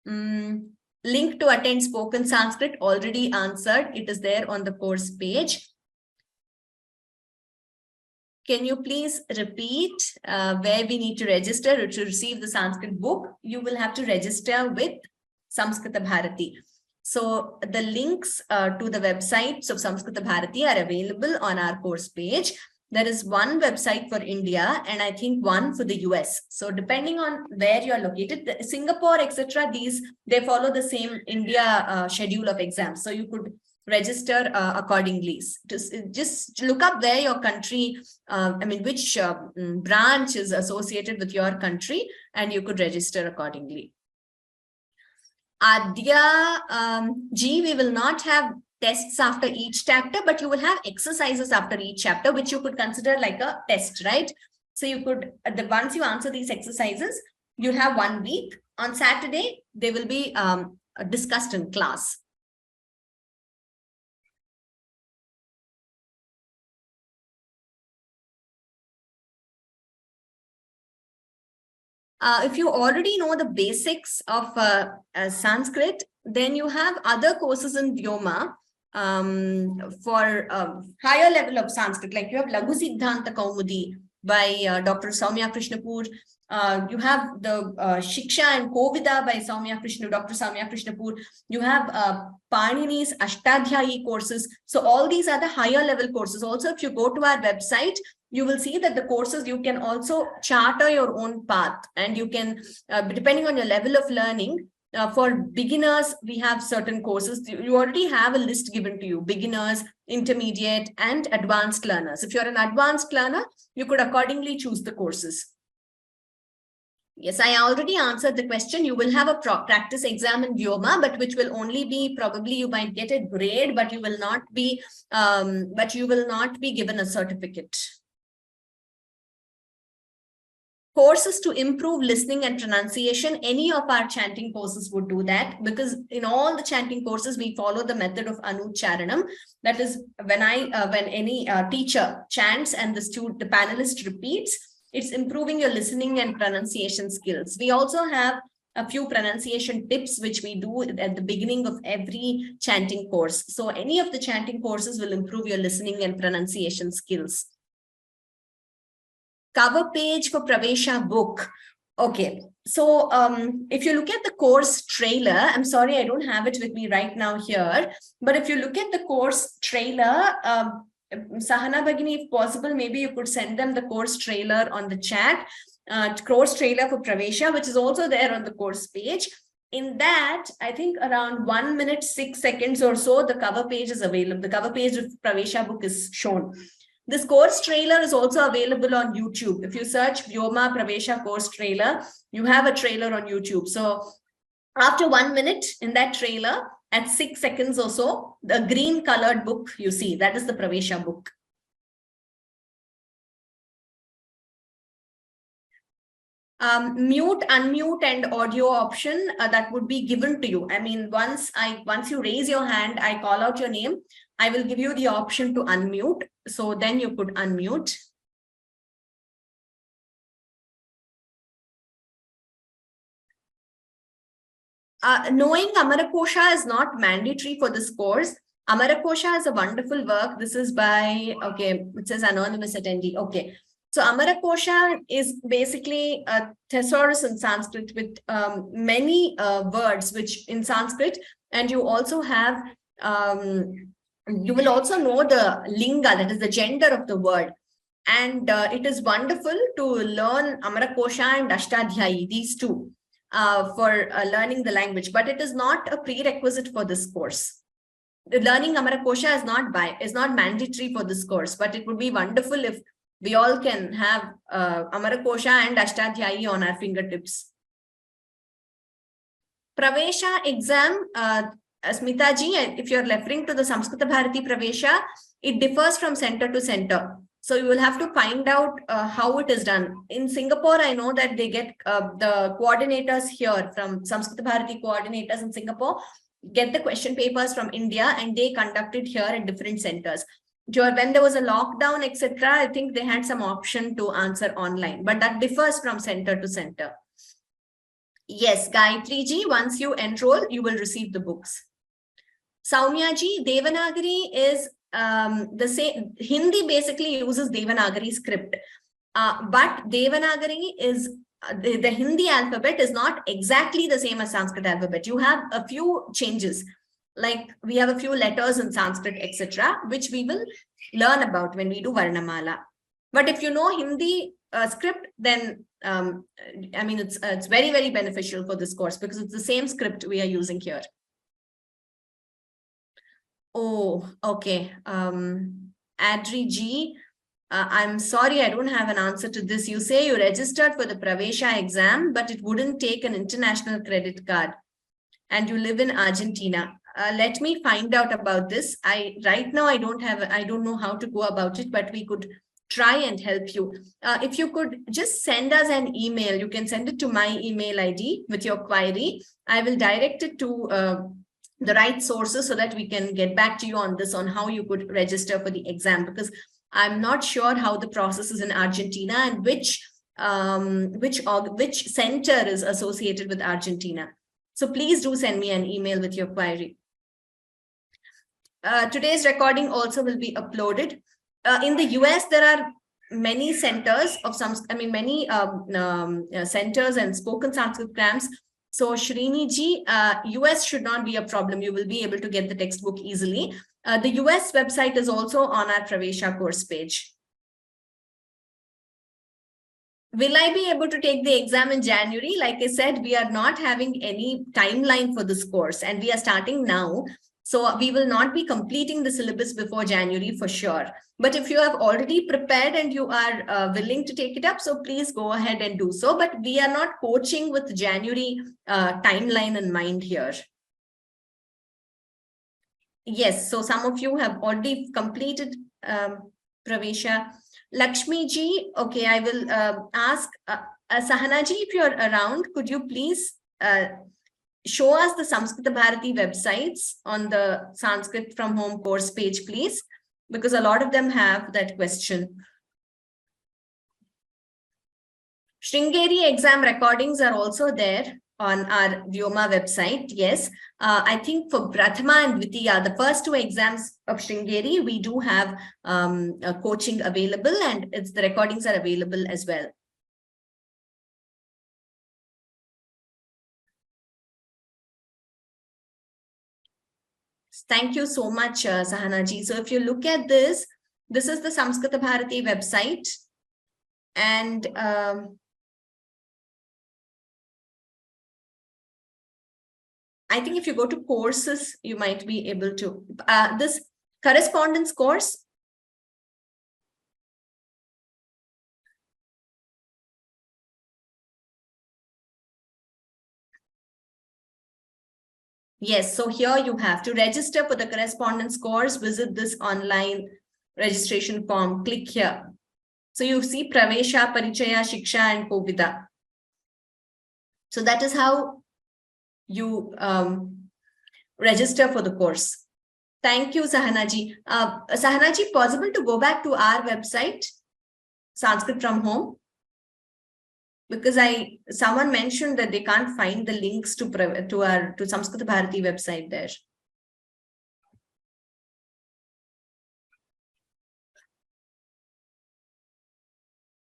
Link to attend spoken Sanskrit, already answered. It is there on the course page. Can you please repeat where we need to register to receive the Sanskrit book? You will have to register with Samskritabharati Bharati. So the links to the websites of Samskritabharati Bharati are available on our course page. There is one website for India and I think one for the US. So depending on where you are located, Singapore, etc., they follow the same India schedule of exams. So you could register accordingly. Just look up where your country, which branch is associated with your country, and you could register accordingly. Adya G, we will not have tests after each chapter, but you will have exercises after each chapter, which you could consider like a test, right? So you could, once you answer these exercises, you have 1 week. On Saturday, they will be discussed in class. If you already know the basics of Sanskrit, then you have other courses in Vyoma for higher level of Sanskrit. Like you have Laghu Siddhanta Kaumudi by Dr. Soumya Krishnapur. You have the Shiksha and Kovida by Dr. Soumya Krishnapur. You have Panini's Ashtadhyayi courses. So all these are the higher level courses. Also, if you go to our website, you will see that the courses, you can also charter your own path, and you can, depending on your level of learning, for beginners, we have certain courses. You already have a list given to you: beginners, intermediate, and advanced learners. If you're an advanced learner, you could accordingly choose the courses. Yes, I already answered the question. You will have a practice exam in Vyoma, but which will only be, probably you might get a grade, but you will not be given a certificate. courses to improve listening and pronunciation. Any of our chanting courses would do that, because in all the chanting courses, we follow the method of Anucharanam. That is, when any teacher chants and the panelist repeats, it's improving your listening and pronunciation skills. We also have a few pronunciation tips which we do at the beginning of every chanting course. So any of the chanting courses will improve your listening and pronunciation skills. Cover page for Pravesha book. Okay, so if you look at the course trailer, I'm sorry, I don't have it with me right now here, but if you look at the course trailer, Sahana Bhagini, if possible, maybe you could send them the course trailer on the chat, course trailer for Pravesha, which is also there on the course page. In that, I think around 1 minute, 6 seconds or so, the cover page is available. The cover page of Pravesha book is shown. This course trailer is also available on YouTube. If you search Vyoma Pravesha course trailer, you have a trailer on YouTube. So after 1 minute in that trailer, at 6 seconds or so, the green colored book you see, that is the Pravesha book. Mute, unmute, and audio option that would be given to you. I mean, once you raise your hand, I call out your name, I will give you the option to unmute. So then you could unmute. Knowing Amarakosha is not mandatory for this course. Amarakosha is a wonderful work. This is by, okay, it says anonymous attendee. Okay. So Amarakosha is basically a thesaurus in Sanskrit with many words which in Sanskrit, and you also have, you will also know the linga, that is the gender of the word. And it is wonderful to learn Amarakosha and Ashtadhyayi, these two, for learning the language, but it is not a prerequisite for this course. The learning Amarakosha is not mandatory for this course, but it would be wonderful if we all can have Amarakosha and Ashtadhyayi on our fingertips. Pravesha exam, Smita ji, if you're referring to the Samskita Bharati Pravesha, it differs from center to center. So you will have to find out how it is done. In Singapore, I know that they get the coordinators here from Samskita Bharati coordinators in Singapore, get the question papers from India, and they conduct it here at different centers. When there was a lockdown, etc., I think they had some option to answer online, but that differs from center to center. Yes, Gayatri ji, once you enroll, you will receive the books. Saumya ji, Devanagari is the same. Hindi basically uses Devanagari script, but Devanagari is the Hindi alphabet is not exactly the same as Sanskrit alphabet. You have a few changes, like we have a few letters in Sanskrit, etc., which we will learn about when we do Varnamala. But if you know Hindi script, then I mean, it's very, very beneficial for this course because it's the same script we are using here. Oh, okay. Adri G, I'm sorry, I don't have an answer to this. You say you registered for the Pravesha exam, but it wouldn't take an international credit card and you live in Argentina. Let me find out about this. Right now, I don't know how to go about it, but we could try and help you. If you could just send us an email, you can send it to my email ID with your query. I will direct it to the right sources so that we can get back to you on this, on how you could register for the exam, because I'm not sure how the process is in Argentina and which center is associated with Argentina. So please do send me an email with your query. Today's recording also will be uploaded. In the US, there are many centers of many centers and spoken Sanskrit camps. So Shrini ji, US should not be a problem. You will be able to get the textbook easily. The US website is also on our Pravesha course page. Will I be able to take the exam in January? Like I said, we are not having any timeline for this course and we are starting now. So we will not be completing the syllabus before January for sure. But if you have already prepared and you are willing to take it up, so please go ahead and do so. But we are not coaching with January timeline in mind here. Yes, so some of you have already completed Pravesha. Lakshmi ji, okay, I will ask, Sahanaji, if you're around, could you please show us the Samskrita Bharati websites on the Sanskrit from Home course page, please? Because a lot of them have that question. Sringeri exam recordings are also there on our Vyoma website. Yes, I think for Prathama and Dvitiya, the first 2 exams of Sringeri, we do have coaching available, and the recordings are available as well. Thank you so much, Sahanaji. So if you look at this, this is the Samskrita Bharati website. And I think if you go to courses, you might be able to. This correspondence course. Yes, so here you have to register for the correspondence course, visit this online registration form, click here. So you see Pravesha, Parichaya, Shiksha, and Kovida. So that is how you register for the course. Thank you, Sahanaji. Sahanaji, possible to go back to our website, Sanskrit from Home? Because someone mentioned that they can't find the links to Samskrita Bharati website there.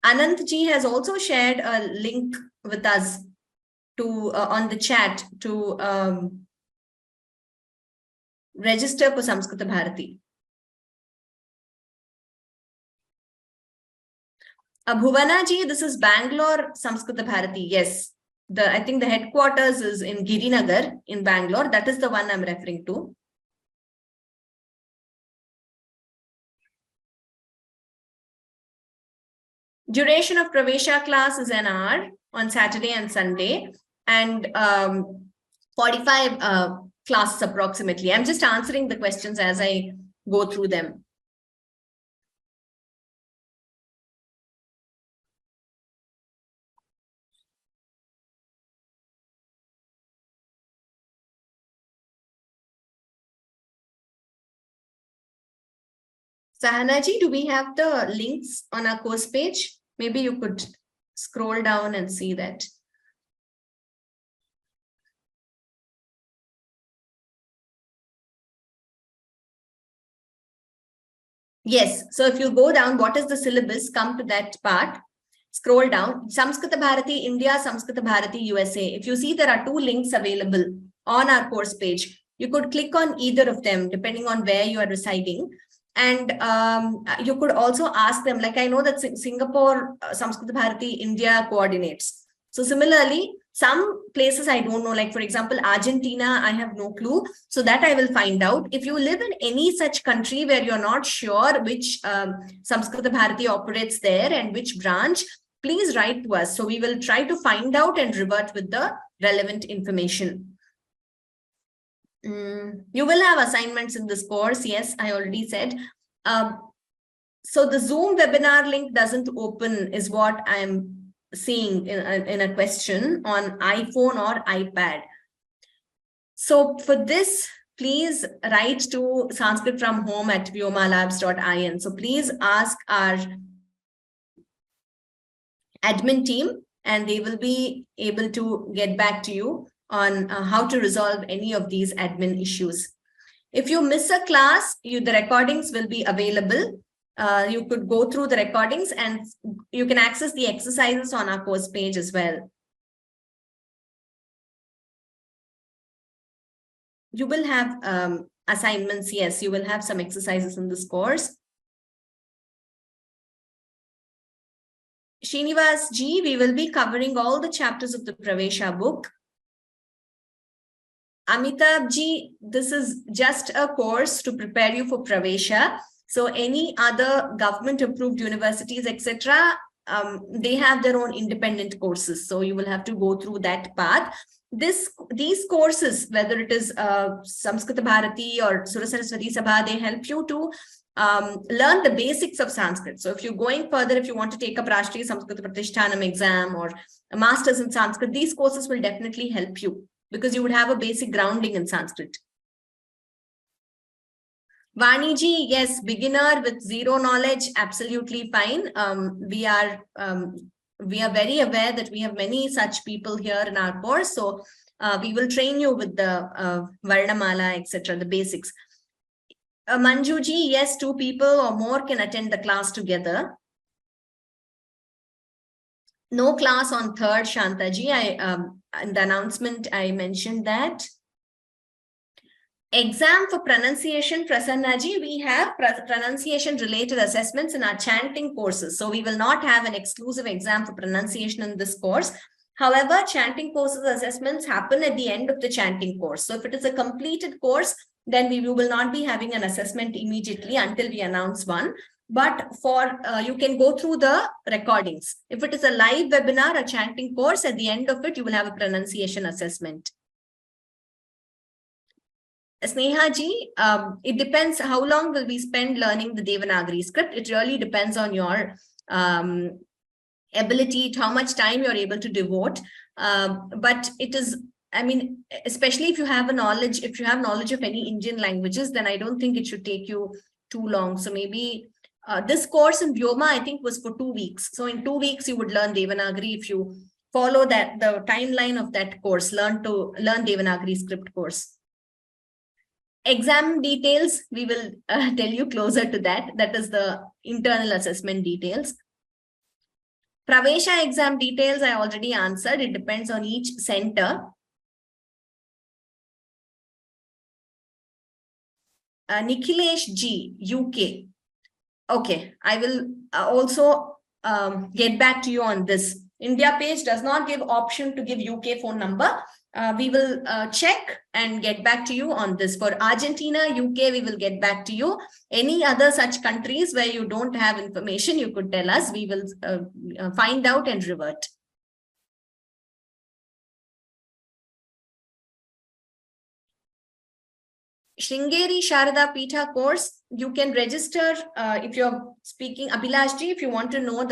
Anantji has also shared a link with us to on the chat to register for Samskrita Bharati. Bhuvana ji, this is Bangalore Samskrita Bharati. Yes, I think the headquarters is in Girinagar in Bangalore. That is the one I'm referring to. Duration of Pravesha class is an hour on Saturday and Sunday, and 45 classes approximately. I'm just answering the questions as I go through them. Sahanaji, do we have the links on our course page? Maybe you could scroll down and see that. Yes, so if you go down, what is the syllabus? Come to that part. Scroll down. Samskrita Bharati India, Samskrita Bharati USA. If you see, there are 2 links available on our course page. You could click on either of them depending on where you are residing. And you could also ask them, like I know that Singapore, Samskrita Bharati India coordinates. So similarly, some places I don't know, like for example, Argentina, I have no clue. So that I will find out. If you live in any such country where you're not sure which Samskrita Bharati operates there and which branch, please write to us. So we will try to find out and revert with the relevant information. You will have assignments in this course. Yes, I already said. So the Zoom webinar link doesn't open is what I'm seeing in a question on iPhone or iPad. So for this, please write to Sanskrit from Home at vyomalabs.in. So please ask our admin team and they will be able to get back to you on how to resolve any of these admin issues. If you miss a class, the recordings will be available. You could go through the recordings and you can access the exercises on our course page as well. You will have assignments. Yes, you will have some exercises in this course. Srinivas ji, we will be covering all the chapters of the Pravesha book. Amitabh ji, this is just a course to prepare you for Pravesha. So any other government approved universities, etc., they have their own independent courses. So you will have to go through that path. These courses, whether it is Samskrita Bharati or Sura Saraswati Sabha, they help you to learn the basics of Sanskrit. So if you're going further, if you want to take up Rashtriya Samskrita Pratishthanam exam or a master's in Sanskrit, these courses will definitely help you because you would have a basic grounding in Sanskrit. Vaniji, yes, beginner with zero knowledge, absolutely fine. We are very aware that we have many such people here in our course. So we will train you with the Varnamala, etc., the basics. Manjuji, yes, 2 people or more can attend the class together. No class on 3rd, Shantaji. In the announcement, I mentioned that. Exam for pronunciation, Prasannaji, we have pronunciation related assessments in our chanting courses. So we will not have an exclusive exam for pronunciation in this course. However, chanting courses assessments happen at the end of the chanting course. So if it is a completed course, then we will not be having an assessment immediately until we announce one. But for you can go through the recordings. If it is a live webinar, a chanting course, at the end of it, you will have a pronunciation assessment. Sneha ji, it depends how long will we spend learning the Devanagari script. It really depends on your ability, how much time you're able to devote. But it is, I mean, especially if you have knowledge of any Indian languages, then I don't think it should take you too long. So maybe this course in Vyoma, I think, was for 2 weeks. So in 2 weeks, you would learn Devanagari if you follow that, the timeline of that course, learn Devanagari script course. Exam details, we will tell you closer to that. That is the internal assessment details. Pravesha exam details, I already answered. It depends on each center. Nikhilesh G, UK. Okay, I will also get back to you on this. India page does not give option to give UK phone number. We will check and get back to you on this. For Argentina, UK, we will get back to you. Any other such countries where you don't have information, you could tell us. We will find out and revert. Sringeri Sharada Pitha course, you can register if you're speaking Abhilashji, if you want to know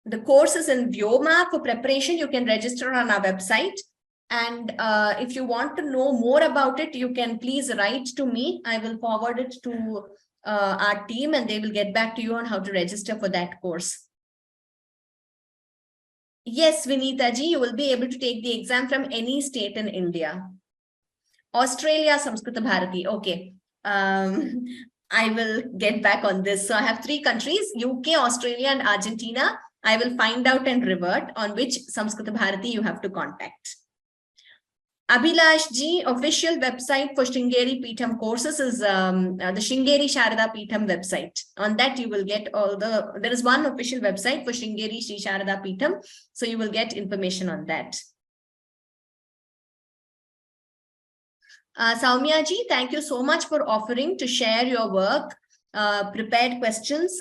the courses in Vyoma for preparation, you can register on our website. And if you want to know more about it, you can please write to me. I will forward it to our team and they will get back to you on how to register for that course. Yes, Vinita ji, you will be able to take the exam from any state in India. Australia, Samskrita Bharati. Okay. I will get back on this. So I have 3 countries, UK, Australia, and Argentina. I will find out and revert on which Samskrita Bharati you have to contact. Abhilash ji, official website for Sringeri Peetham courses is the Sringeri Sharada Peetham website. On that you will get all the, there is one official website for Sringeri Sri Sharada Peetham. So you will get information on that. Saumya ji, thank you so much for offering to share your work, prepared questions.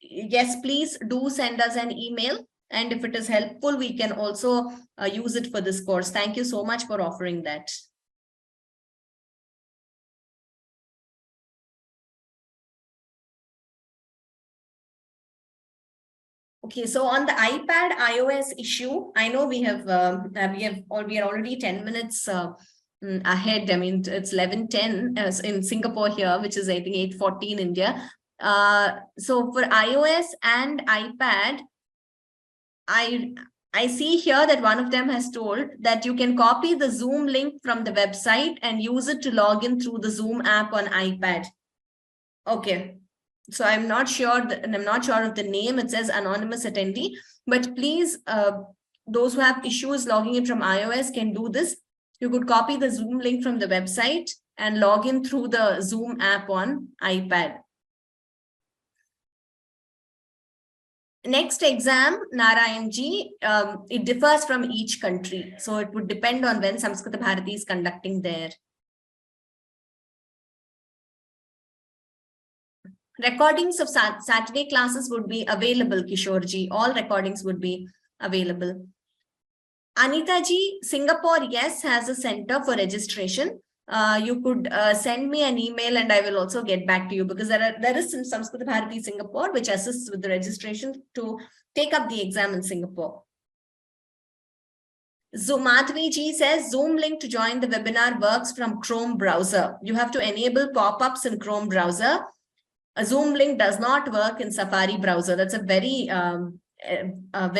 Yes, please do send us an email. And if it is helpful, we can also use it for this course. Thank you so much for offering that. Okay, so on the iPad iOS issue, I know we are already 10 minutes ahead. I mean, it's 11:10 in Singapore here, which is I think 8:40 in India. So for iOS and iPad, I see here that one of them has told that you can copy the Zoom link from the website and use it to log in through the Zoom app on iPad. Okay. So I'm not sure of the name. It says anonymous attendee, but please, those who have issues logging in from iOS can do this. You could copy the Zoom link from the website and log in through the Zoom app on iPad. Next exam, Narayan ji, it differs from each country. So it would depend on when Samskrita Bharati is conducting there. Recordings of Saturday classes would be available, Kishore ji. All recordings would be available. Anita ji, Singapore, yes, has a center for registration. you could send me an email and I will also get back to you, because there is some Samskrita Bharati Singapore which assists with the registration to take up the exam in Singapore. Madhvi ji says Zoom link to join the webinar works from Chrome browser. You have to enable pop-ups in Chrome browser. A Zoom link does not work in Safari browser. That's a very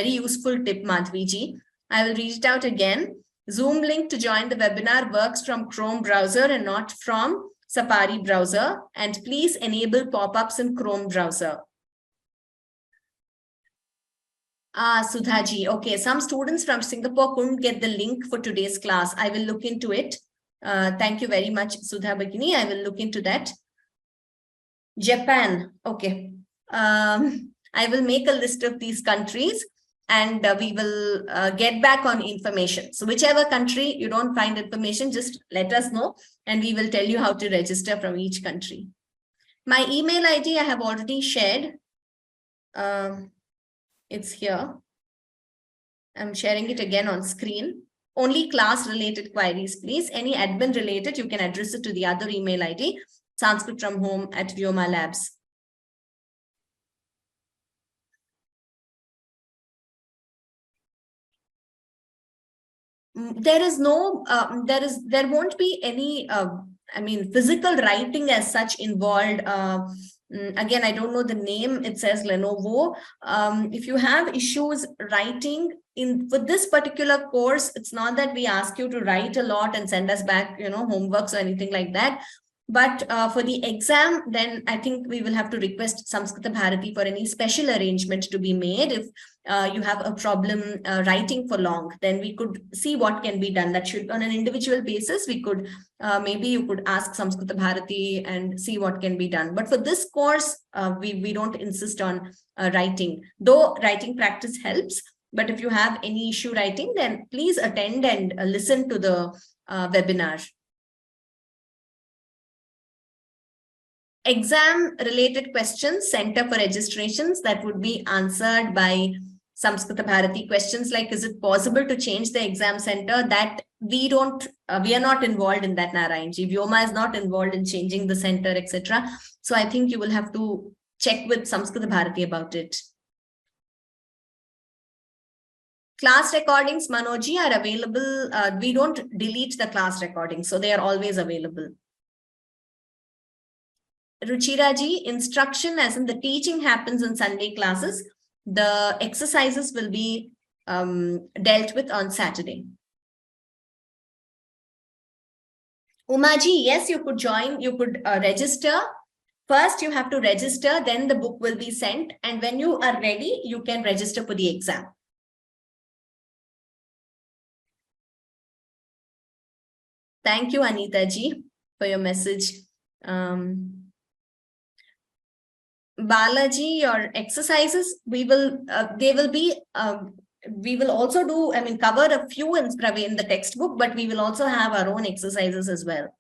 useful tip, Madhvi ji. I will read it out again. Zoom link to join the webinar works from Chrome browser and not from Safari browser. And please enable pop-ups in Chrome browser. Sudhaji. Okay, some students from Singapore couldn't get the link for today's class. I will look into it. Thank you very much, Sudha Bhagini. I will look into that. Japan. Okay. I will make a list of these countries and we will get back on information. So whichever country you don't find information, just let us know and we will tell you how to register from each country. My email ID I have already shared. It's here. I'm sharing it again on screen. Only class-related queries, please. Any admin-related, you can address it to the other email ID, sanskritfromhome@vyoma-labs. There won't be any, physical writing as such involved. Again, I don't know the name. It says Lenovo. If you have issues writing for this particular course, it's not that we ask you to write a lot and send us back, homeworks or anything like that. But for the exam, then I think we will have to request Samskrita Bharati for any special arrangement to be made. If you have a problem writing for long, then we could see what can be done. That should, on an individual basis, we could, maybe you could ask Samskrita Bharati and see what can be done. But for this course, we don't insist on writing, though writing practice helps. But if you have any issue writing, then please attend and listen to the webinar. Exam related questions, Center for Registrations, that would be answered by Samskrita Bharati. Questions like, is it possible to change the exam center? That we are not involved in that, Narayanji. Vyoma is not involved in changing the center, etc. So I think you will have to check with Samskrita Bharati about it. Class recordings, Manoji, are available. We don't delete the class recordings, so they are always available. Ruchiraji, instruction as in the teaching happens in Sunday classes. The exercises will be dealt with on Saturday. Umaji, yes, you could join, you could register. First, you have to register, then the book will be sent. And when you are ready, you can register for the exam. Thank you, Anita ji, for your message. Balaji, your exercises, we will also do, cover a few in the textbook, but we will also have our own exercises as well.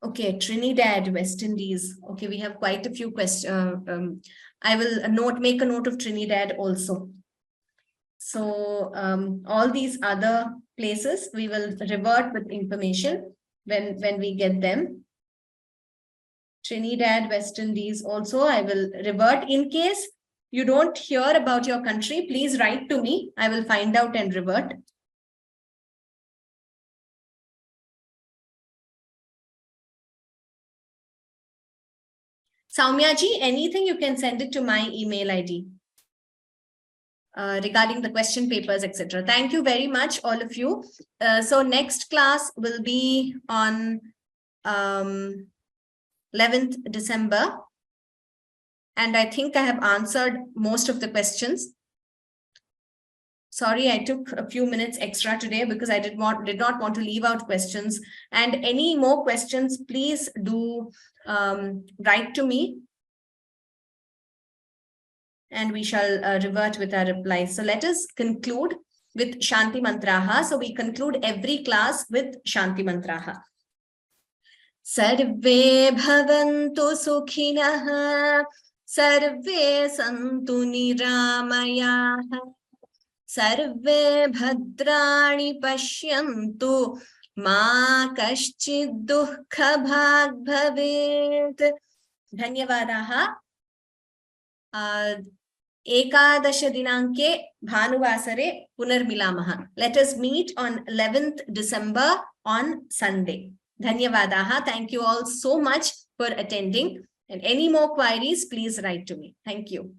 Okay, Trinidad, West Indies. Okay, we have quite a few questions. I will make a note of Trinidad also. So all these other places, we will revert with information when we get them. Trinidad, West Indies also, I will revert. In case you don't hear about your country, please write to me. I will find out and revert. Soumya ji, anything you can send it to my email ID regarding the question papers, etc. Thank you very much, all of you. So next class will be on 11th December. And I think I have answered most of the questions. Sorry, I took a few minutes extra today because I did not want to leave out questions. And any more questions, please do write to me. And we shall revert with our replies. So let us conclude with Shanti Mantraha. So we conclude every class with Shanti Mantraha. Sarve bhavantu sukhinah, sarve santu niramayah, sarve bhadrani pashyantu, ma kaschid dukkha bhag bhavet. Dhanyavadaha. Ekadasha dinanke Bhanuvasare Punarmilamaha. Let us meet on 11th December on Sunday. Dhanyavadaha. Thank you all so much for attending. And any more queries, please write to me. Thank you.